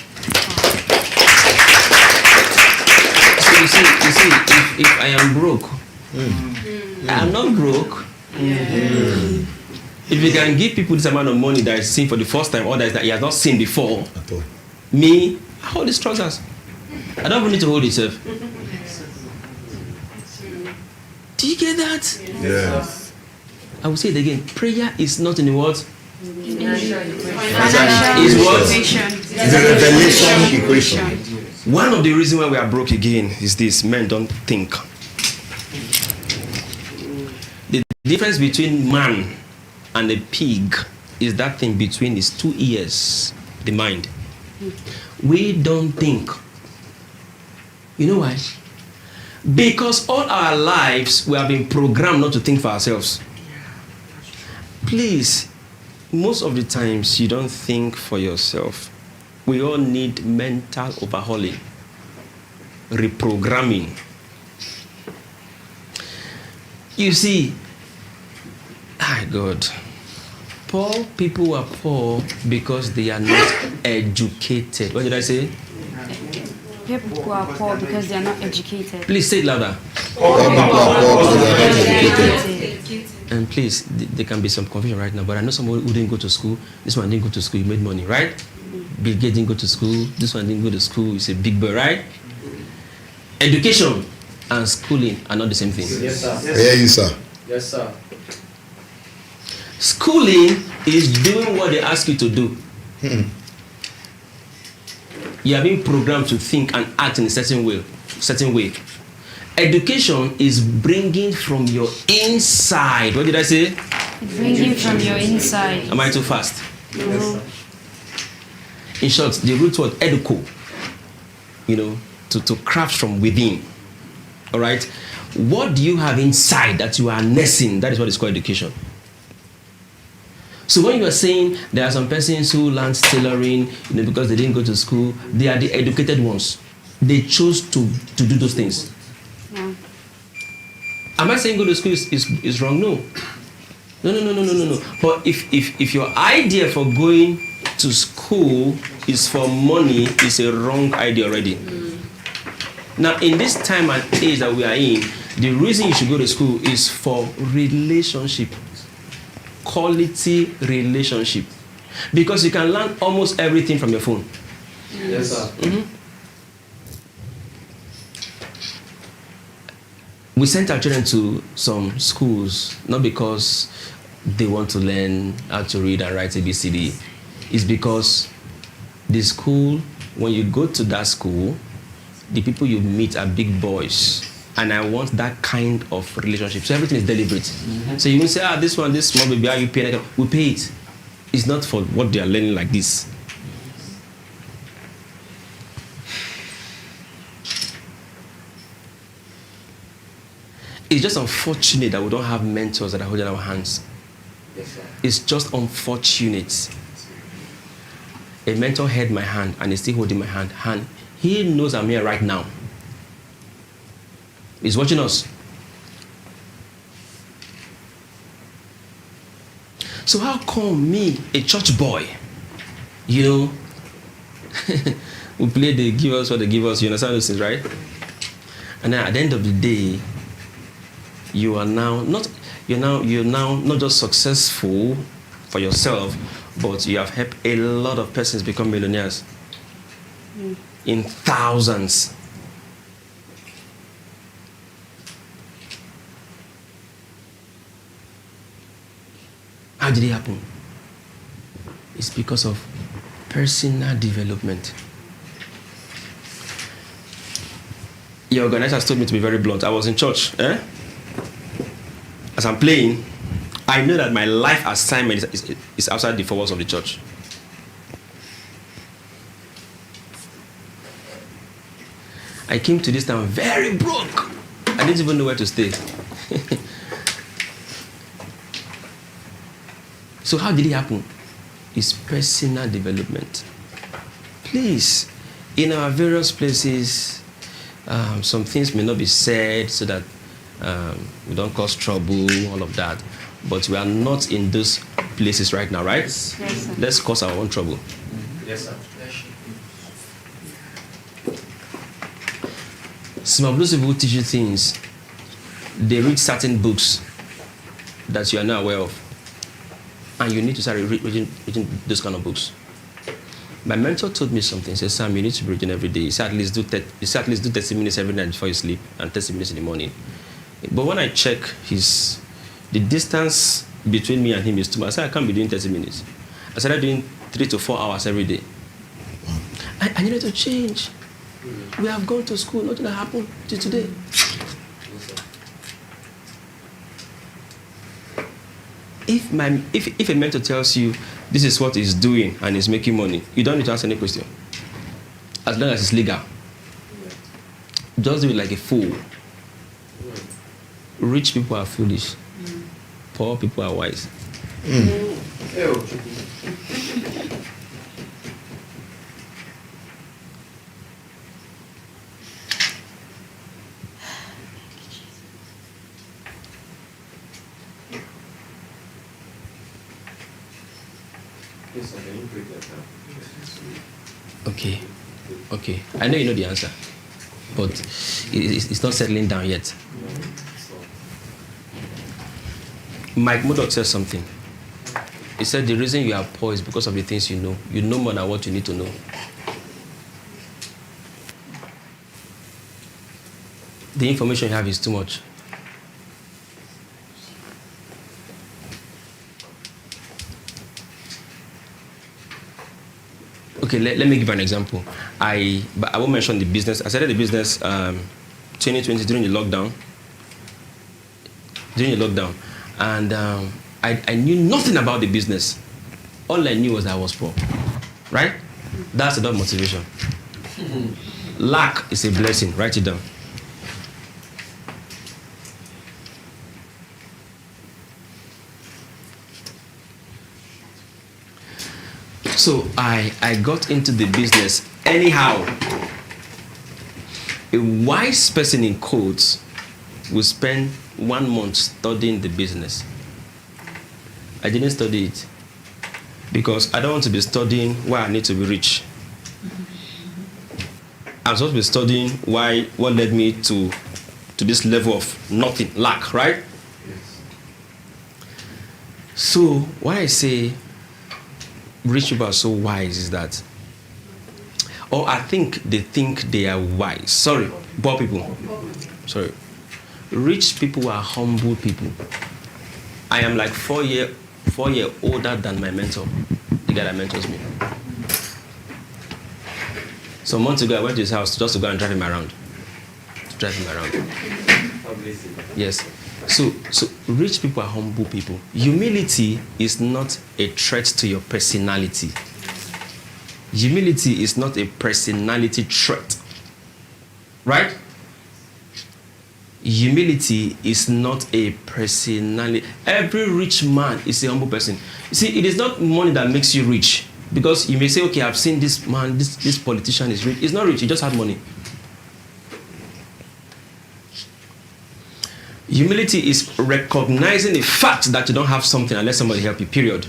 you see, if I am broke, I'm not broke. If you can give people this amount of money that is seen for the first time or that he has not seen before, me, I hold these trousers. I don't even need to hold it, sir. Do you get that? Yeah. I will say it again. Prayer is not in the words. Is what? The revelation equation. One of the reasons why we are broke again is this: men don't think. The difference between man and a pig is that thing between his two ears, the mind. We don't think. You know why? Because all our lives we have been programmed not to think for ourselves. Please, most of the times you don't think for yourself. We all need mental overhauling, reprogramming. You see, God, poor people are poor because they are not educated. What did I say? People who are poor because they are not educated. Please say it louder. And please, there can be some confusion right now, but I know someone who didn't go to school. This one didn't go to school, he made money, right? Bill Gates didn't go to school. This one didn't go to school, he's a big boy, right? Education and schooling are not the same thing. Yes, sir. Yes, sir. Yes, sir. Schooling is doing what they ask you to do. You are being programmed to think and act in a certain way. Education is bringing from your inside. What did I say? Bringing from your inside. Am I too fast? No. In short, the root word educo, to craft from within. All right. What do you have inside that you are nursing? That is what is called education. So when you are saying there are some persons who learn tailoring, because they didn't go to school, they are the educated ones. They chose to do those things. Yeah. Am I saying go to school is wrong? No. No. But if your idea for going to school is for money, it's a wrong idea already. Now, in this time and age that we are in, the reason you should go to school is for relationship. Quality relationship. Because you can learn almost everything from your phone. Yes, sir. We sent our children to some schools, not because they want to learn how to read and write ABCD. It's because the school, when you go to that school, the people you meet are big boys. And I want that kind of relationship. So everything is deliberate. So you will say, this small baby, how you pay that? We pay it. It's not for what they are learning like this. It's just unfortunate that we don't have mentors that are holding our hands. Yes, sir. It's just unfortunate. A mentor held my hand and is still holding my hand. He knows I'm here right now. He's watching us. So how come me, a church boy, we play, they give us what they give us, you understand those things, right? And then at the end of the day, you are now not just successful for yourself, but you have helped a lot of persons become millionaires in thousands. How did it happen? It's because of personal development. Your organizers told me to be very blunt. I was in church. As I'm playing, I know that my life assignment is outside the four walls of the church. I came to this town very broke. I didn't even know where to stay. So how did it happen? It's personal development. Please, in our various places, some things may not be said so that we don't cause trouble, all of that. But we are not in those places right now, right? Yes, sir. Let's cause our own trouble. Yes, sir. Some of those people who teach you things, they read certain books that you are not aware of. And you need to start reading those kind of books. My mentor told me something. He said, Sam, you need to be reading every day. He said, at least do 30 minutes every night before you sleep and 30 minutes in the morning. But when I check the distance between me and him is too much. I said, I can't be doing 30 minutes. I started doing 3 to 4 hours every day. I needed to change. We have gone to school, nothing that happened till today. If a mentor tells you this is what he's doing and he's making money, you don't need to ask any question. As long as it's legal. Just do it like a fool. Rich people are foolish. Poor people are wise. Okay. I know you know the answer, but it's not settling down yet. Mike Murdoch said something. He said the reason you are poor is because of the things you know. You know more than what you need to know. The information you have is too much. Okay, let me give an example. I won't mention the business. I started the business 2020 during the lockdown. And I knew nothing about the business. All I knew was I was poor. Right? That's enough motivation. Lack is a blessing. Write it down. So I got into the business anyhow. A wise person in quotes will spend 1 month studying the business. I didn't study it because I don't want to be studying why I need to be rich. I'm supposed to be studying what led me to this level of nothing, lack, right? Yes. So why I say rich people are so wise is that, or I think they are wise. Sorry, poor people. Sorry. Rich people are humble people. I am like 4 year older than my mentor, the guy that mentors me. Some months ago, I went to his house just to go and drive him around. Yes. So rich people are humble people. Humility is not a threat to your personality. Humility is not a personality trait. Right? Humility is not a personality. Every rich man is a humble person. You see, it is not money that makes you rich. Because you may say, okay, I've seen this man, this politician is rich. He's not rich, he just has money. Humility is recognizing the fact that you don't have something unless somebody help you, period.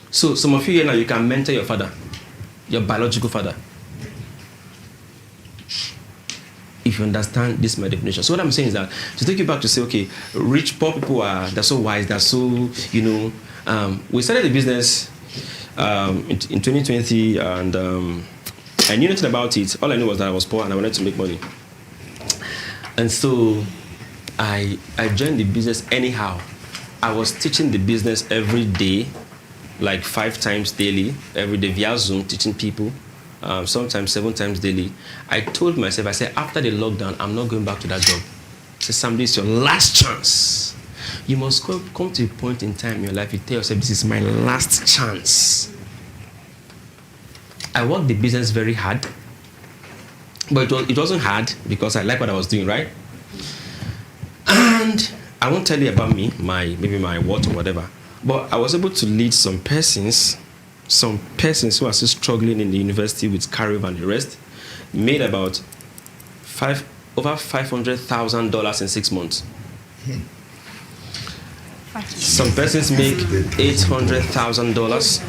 So some of you here now, you can mentor your father, your biological father. If you understand this my definition. So what I'm saying is that to take you back to say, okay, poor people they're so wise, they're so, we started the business in 2020 and I knew nothing about it. All I knew was that I was poor and I wanted to make money. And so I joined the business anyhow. I was teaching the business every day, like 5 times daily, every day via Zoom, teaching people. Sometimes 7 times daily. I told myself, I said, after the lockdown, I'm not going back to that job. I said, Sam, this is your last chance. You must come to a point in time in your life, you tell yourself, this is my last chance. I worked the business very hard, but it wasn't hard because I liked what I was doing, right? And I won't tell you about me, maybe my what or whatever, but I was able to lead some persons who are still struggling in the university with career and the rest, made about over $500,000 in 6 months. Some persons make $800,000.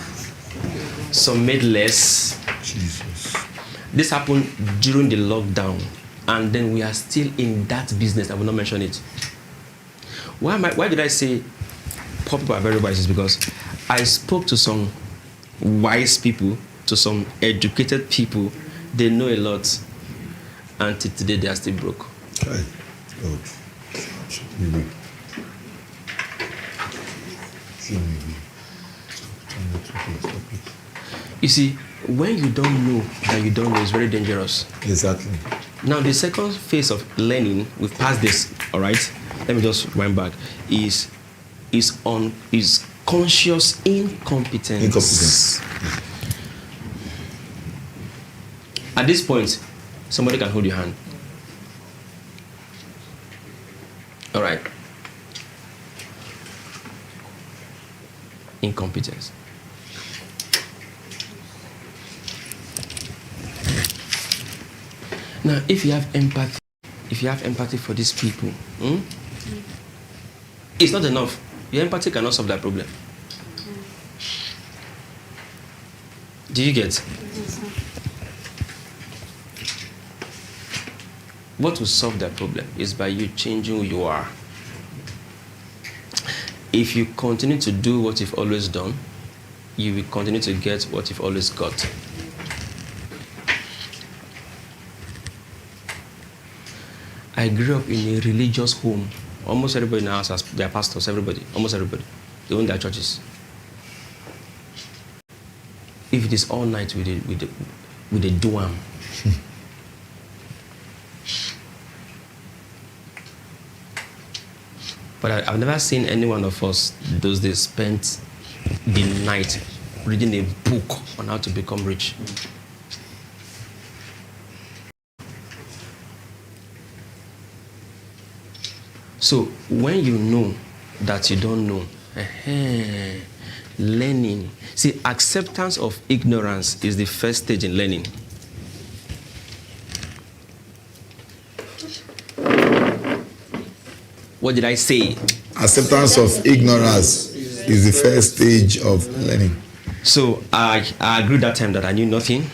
Some made less. Jesus. This happened during the lockdown, and then we are still in that business. I will not mention it. Why did I say poor people are very wise? Is because I spoke to some wise people, to some educated people. They know a lot, and till today they are still broke. Okay. Oh. Maybe. You see, when you don't know that you don't know, it's very dangerous. Exactly. Now, the second phase of learning, we've passed this, all right? Let me just wind back. Is conscious incompetence. At this point, somebody can hold your hand. All right. Incompetence. Now, if you have empathy for these people, it's not enough. Your empathy cannot solve that problem. Do you get? What will solve that problem is by you changing who you are. If you continue to do what you've always done, you will continue to get what you've always got. I grew up in a religious home. Almost everybody in the house has their pastors, almost everybody. They own their churches. If it is all night with a duam, but I've never seen any one of us those days spent the night reading a book on how to become rich. So when you know that you don't know, Learning. See, acceptance of ignorance is the first stage in learning. What did I say? Acceptance of ignorance is the first stage of learning. So I agreed that time that I knew nothing.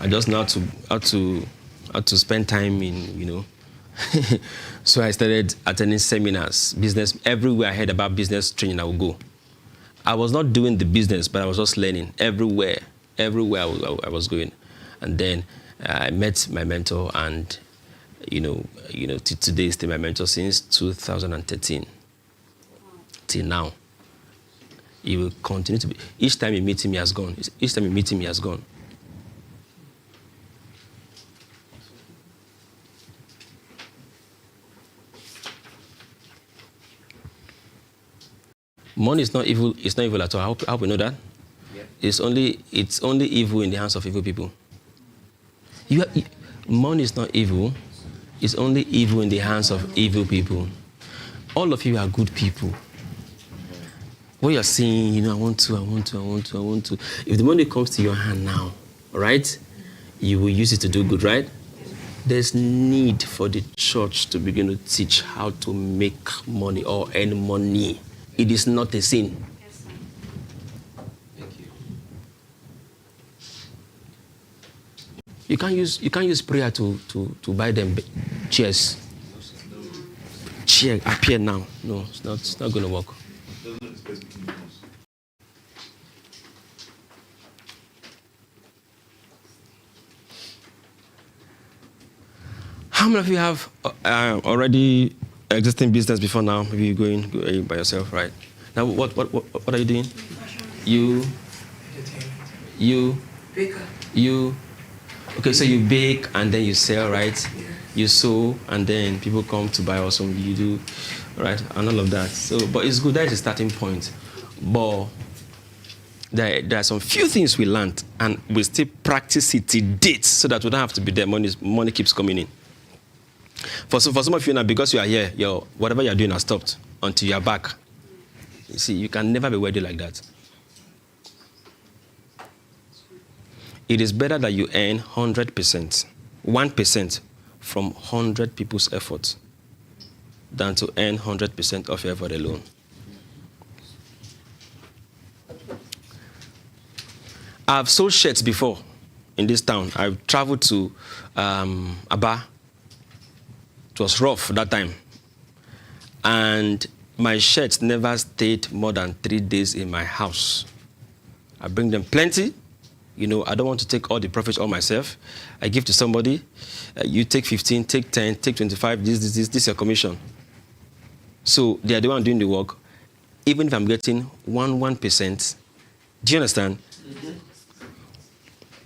I just know how to spend time in, you know. So I started attending seminars, business. Everywhere I heard about business training, I would go. I was not doing the business, but I was just learning everywhere I was going. And then I met my mentor, and today is still my mentor since 2013 till now. He will continue to be. Each time you meet him, he has gone. Each time you meet him, he has gone. Money is not evil. It's not evil at all. I hope you know that. Yeah. It's only evil in the hands of evil people. Money is not evil. It's only evil in the hands of evil people. All of you are good people. What you're saying, I want to. If the money comes to your hand now, right, you will use it to do good, right? There's need for the church to begin to teach how to make money or earn money. It is not a sin. Yes, sir. Thank you. You can't use prayer to buy them chairs. Chair appear now. No, it's not going to work. How many of you have already existing business before now? Maybe you're going by yourself, right? Now, what are you doing? You. Baker. You. Okay, so you bake and then you sell, right? Yeah. You sew and then people come to buy or something. You do, right? And all of that. So, but it's good. That is a starting point. But there are some few things we learned and we still practice it till date so that we don't have to be there. Money keeps coming in. For some of you now, because you are here, whatever you're doing has stopped until you're back. You see, you can never be wealthy like that. It is better that you earn 100%, 1% from 100 people's effort than to earn 100% of your effort alone. I've sold shirts before in this town. I've traveled to Aba. It was rough that time. And my shirts never stayed more than 3 days in my house. I bring them plenty. I don't want to take all the profits all myself. I give to somebody. You take 15, take 10, take 25. This is your commission. So they are the one doing the work. Even if I'm getting 1%, do you understand? Mm-hmm.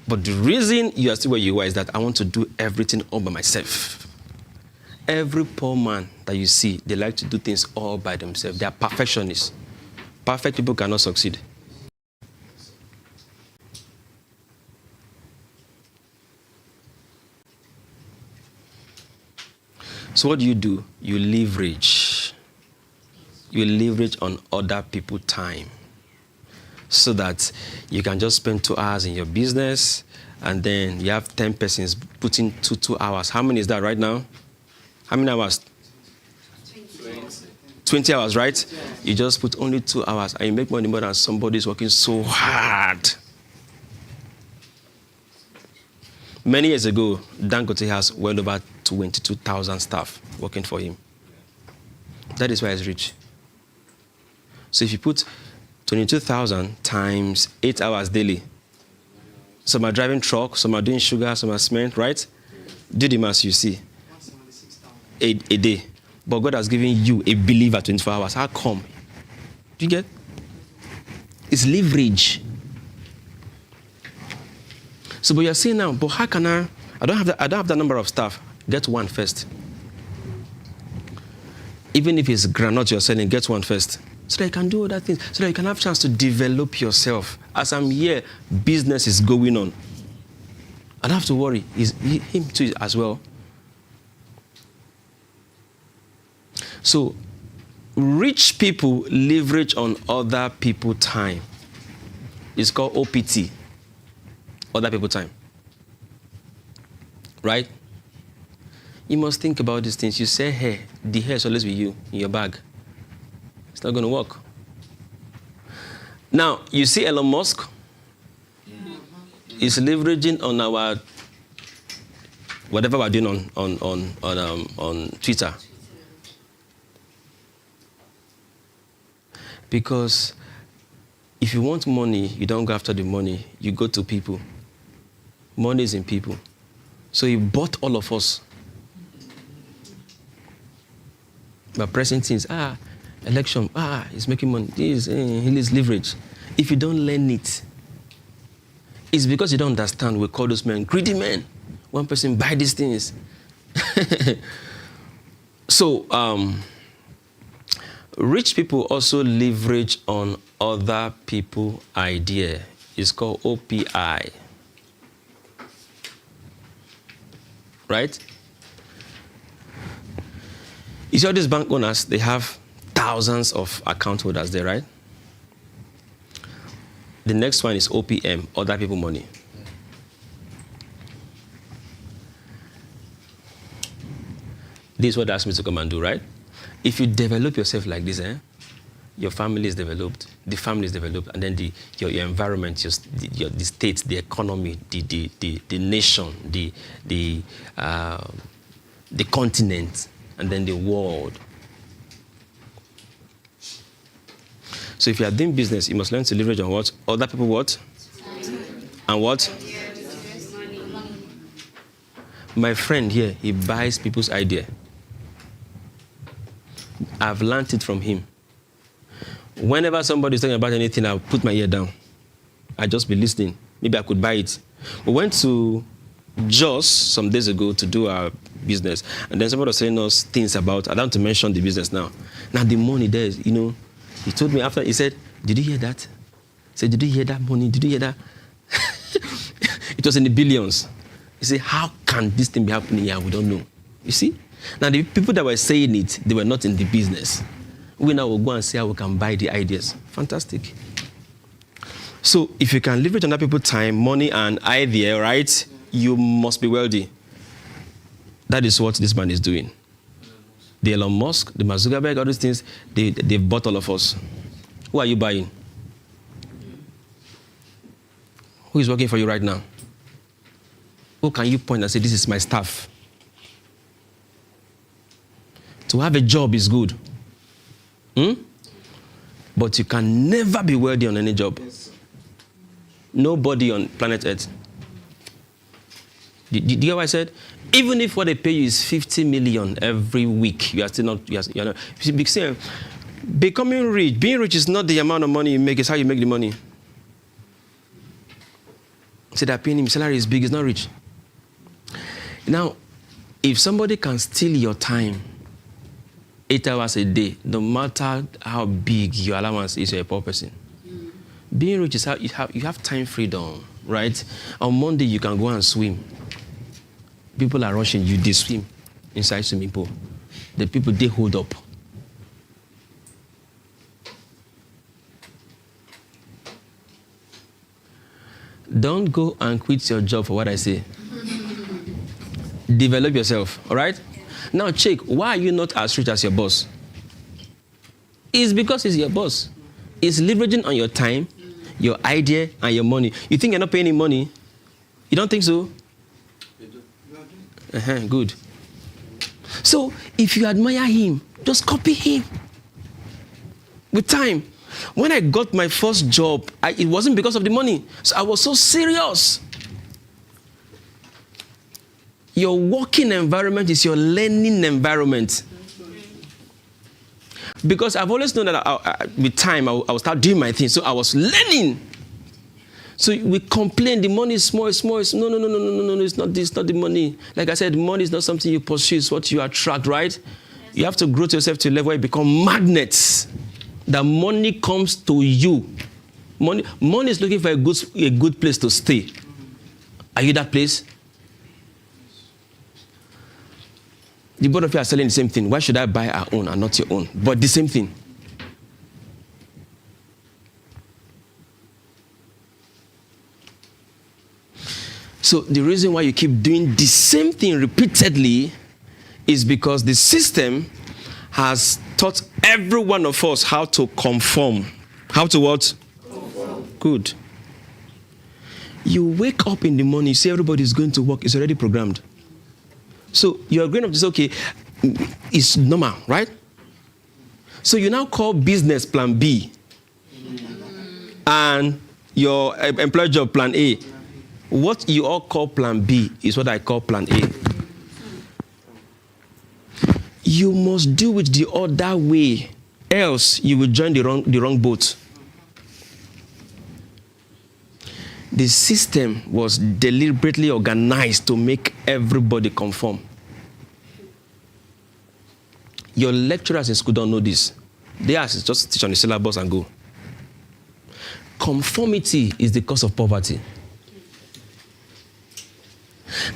But the reason you are still where you are is that I want to do everything all by myself. Every poor man that you see, they like to do things all by themselves. They are perfectionists. Perfect people cannot succeed. So what do? You leverage. You leverage on other people's time so that you can just spend 2 hours in your business and then you have 10 persons putting 2 hours. How many is that right now? How many hours? 20 hours, right? Yeah. You just put only 2 hours and you make money more than somebody is working so hard. Many years ago, Dangote has well over 22,000 staff working for him. That is why he's rich. So if you put 22,000 times 8 hours daily, some are driving truck, some are doing sugar, some are cement, right? Do the math, you see. A day. But God has given you a believer 24 hours. How come? Do you get? It's leverage. So, but you're saying now, but how can I don't have that number of staff. Get one first. Even if it's granite you're selling, get one first. So that you can do other things. So that you can have a chance to develop yourself. As I'm here, business is going on. I don't have to worry. Him too as well. So, rich people leverage on other people's time. It's called OPT, other people time. Right? You must think about these things. You say hair, the hair is always with you in your bag. It's not going to work. Now, you see Elon Musk is leveraging on our whatever we're doing on Twitter. Because if you want money, you don't go after the money. You go to people. Money is in people. So he bought all of us. By pressing things, election, he's making money. He needs leverage. If you don't learn it, it's because you don't understand. We call those men greedy men. One person buy these things. So, rich people also leverage on other people's idea. It's called OPI. Right? You see all these bank owners, they have thousands of account holders there, right? The next one is OPM, other people money. This is what they asked me to come and do, right? If you develop yourself like this, your family is developed, the family is developed, and then your environment, the state, the economy, the nation, the continent, and then the world. So if you are doing business, you must learn to leverage on what? Other people what? And what? My friend here, he buys people's idea. I've learned it from him. Whenever somebody is talking about anything, I'll put my ear down. I'll just be listening. Maybe I could buy it. We went to Jos some days ago to do our business. And then somebody was saying us things about, I don't want to mention the business now. Now the money there is, he told me after, he said, did you hear that? He said, did you hear that money? Did you hear that? It was in the billions. He said, how can this thing be happening here? We don't know. You see? Now the people that were saying it, they were not in the business. We now will go and see how we can buy the ideas. Fantastic. So if you can leverage on other people's time, money, and idea, right, you must be wealthy. That is what this man is doing. The Elon Musk, the Mark Zuckerberg, all these things, they've bought all of us. Who are you buying? Who is working for you right now? Who can you point and say, this is my staff? To have a job is good. But you can never be wealthy on any job. Nobody on planet Earth. Do you hear what I said? Even if what they pay you is 50 million every week, you are still not. Becoming rich, being rich is not the amount of money you make, it's how you make the money. Say that paying him salary is big, it's not rich. Now, if somebody can steal your time 8 hours a day, no matter how big your allowance is, you're a poor person. Being rich is how you have time freedom, right? On Monday, you can go and swim. People are rushing you, they swim inside swimming pool. The people, they hold up. Don't go and quit your job for what I say. Develop yourself, all right? Now check, why are you not as rich as your boss? It's because he's your boss. He's leveraging on your time, your idea, and your money. You think you're not paying him money? You don't think so? Good. So if you admire him, just copy him. With time. When I got my first job, it wasn't because of the money. So I was so serious. Your working environment is your learning environment. Because I've always known that with time, I will start doing my thing. So I was learning. So we complain, the money is small, it's small. No, it's not this, not the money. Like I said, money is not something you pursue, it's what you attract, right? You have to grow to yourself to a level where you become magnets. The money comes to you. Money is looking for a good place to stay. Are you that place? The both of you are selling the same thing. Why should I buy our own and not your own? But the same thing. So the reason why you keep doing the same thing repeatedly is because the system has taught every one of us how to conform. How to what? Conform. Good. You wake up in the morning, you see everybody is going to work, it's already programmed. So you're going up to say, okay, it's normal, right? So you now call business plan B and your employer job plan A. What you all call plan B is what I call plan A. You must do it the other way, else you will join the wrong boat. The system was deliberately organized to make everybody conform. Your lecturers in school don't know this. They ask, just teach on the syllabus and go. Conformity is the cause of poverty.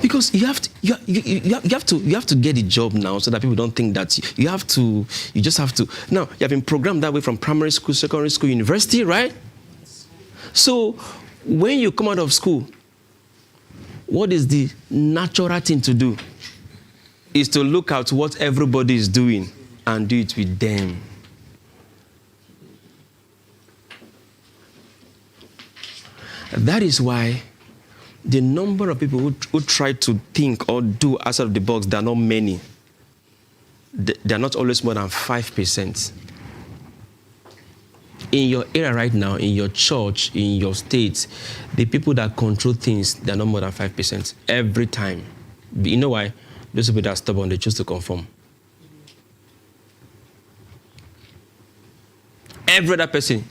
Because you have to get a job now so that people don't think that you just have to. Now, you have been programmed that way from primary school, secondary school, university, right? So, when you come out of school, what is the natural thing to do? Is to look at what everybody is doing and do it with them. That is why the number of people who try to think or do outside of the box, there are not many. They are not always more than 5%. In your area right now, in your church, in your state, the people that control things, they are not more than 5% every time. You know why? Those people that are stubborn, they choose to conform. Every other person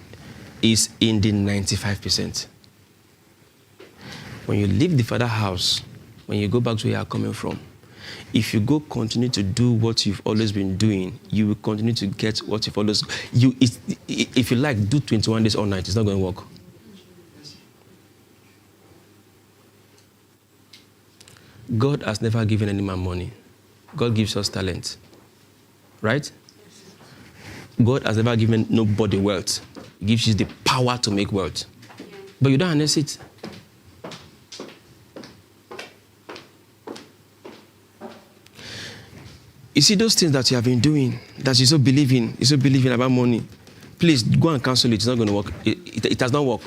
is in the 95%. When you leave the father's house, when you go back to where you are coming from, if you go continue to do what you've always been doing, you will continue to get what you've always... If you like, do 21 days all night, it's not going to work. God has never given any man money. God gives us talent. Right? God has never given nobody wealth. He gives you the power to make wealth. But you don't harness it. You see those things that you have been doing, that you so believe in about money, please go and cancel it. It's not going to work. It does not work.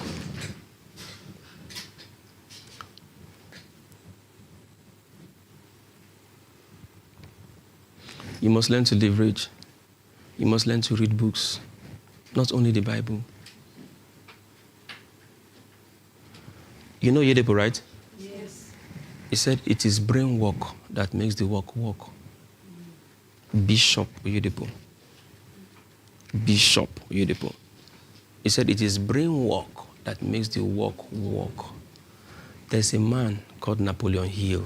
You must learn to leverage. You must learn to read books, not only the Bible. You know Oyedepo, right? Yes. He said it is brain work that makes the work work. Bishop Oyedepo. Bishop Oyedepo. He said it is brain work that makes the work work. There's a man called Napoleon Hill.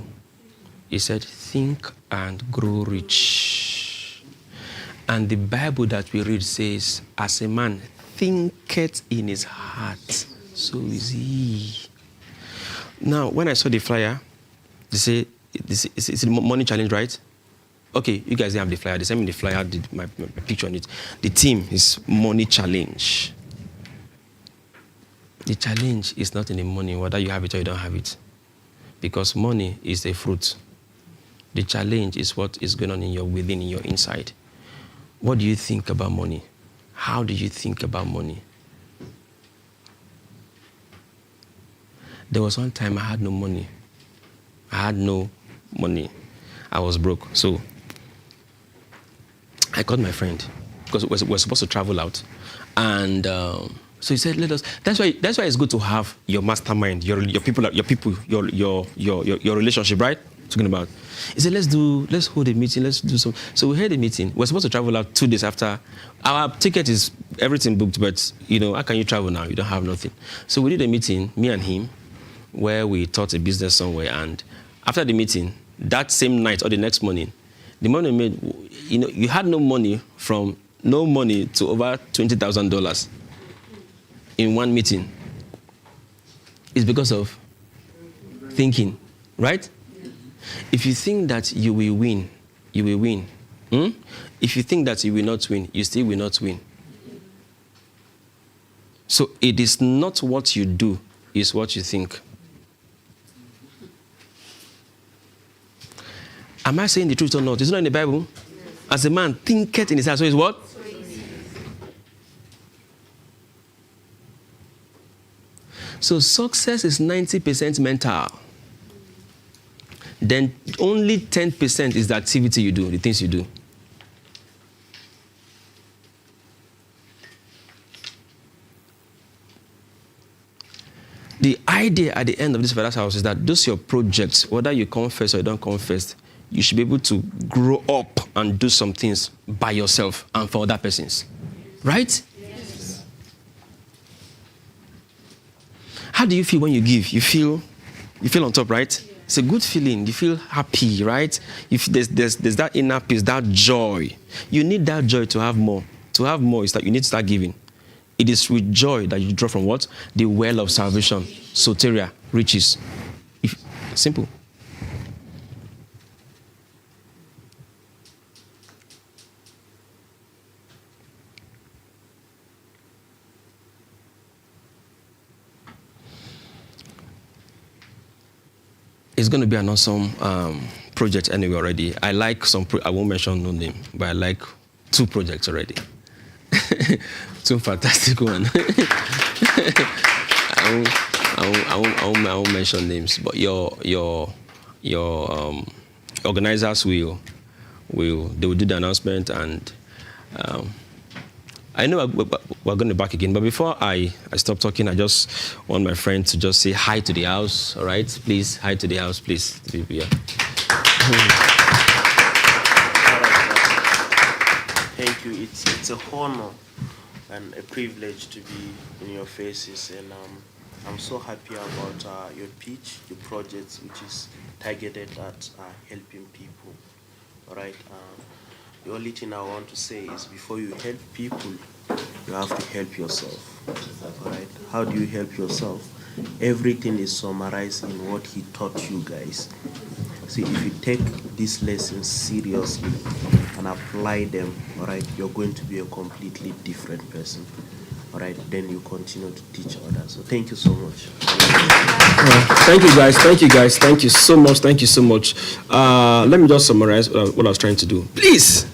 He said, think and grow rich. And the Bible that we read says, as a man thinketh in his heart, so is he. Now, when I saw the flyer, they say, it's a money challenge, right? Okay, you guys have the flyer. They sent me the flyer, did my picture on it. The theme is money challenge. The challenge is not in the money, whether you have it or you don't have it. Because money is a fruit. The challenge is what is going on in your inside. What do you think about money? How do you think about money? There was one time I had no money. I was broke. So I called my friend because we're supposed to travel out. And so he said, let us. That's why it's good to have your mastermind, your relationship, right? Talking about. He said, let's hold a meeting, let's do some. So we had a meeting. We're supposed to travel out 2 days after. Our ticket is everything booked, but how can you travel now? You don't have nothing. So we did a meeting, me and him, where we taught a business somewhere. And after the meeting, that same night or the next morning, the money made, you had no money from no money to over $20,000 in one meeting. It's because of thinking, right? If you think that you will win, you will win. If you think that you will not win, you still will not win. So it is not what you do, it's what you think. Am I saying the truth or not? It's not in the Bible. As a man thinketh in his heart, so is what? So success is 90% mental. Then only 10% is the activity you do, the things you do. The idea at the end of this father's house is that those your projects, whether you come first or you don't come first, you should be able to grow up and do some things by yourself and for other persons. Right? Yes. How do you feel when you give? You feel on top, right? Yeah. It's a good feeling. You feel happy, right? If there's that inner peace, that joy. You need that joy to have more. To have more is that you need to start giving. It is with joy that you draw from what? The well of salvation, soteria, riches. Simple. It's going to be an awesome project anyway already. I like I won't mention no name, but I like 2 projects already. 2 fantastic ones. I won't mention names, but your organizers they will do the announcement, and I know we're going to back again. But before I stop talking, I just want my friend to just say hi to the house. All right, please, hi to the house, please. Yeah. Thank you. It's a honor and a privilege to be in your faces, and I'm so happy about your pitch, your project, which is targeted at helping people. All right. The only thing I want to say is before you help people, you have to help yourself. All right. How do you help yourself? Everything is summarized in what he taught you guys. See, if you take these lessons seriously and apply them, all right, you're going to be a completely different person. All right, then you continue to teach others. So thank you so much. Thank you, guys. Thank you, guys. Thank you so much. Thank you so much. Let me just summarize what I was trying to do. Please.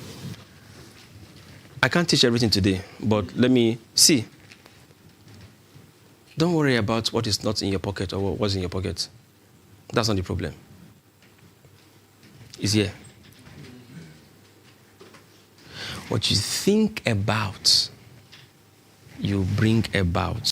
I can't teach everything today, but let me see. Don't worry about what is not in your pocket or what's in your pocket. That's not the problem. It's here. What you think about, you bring about.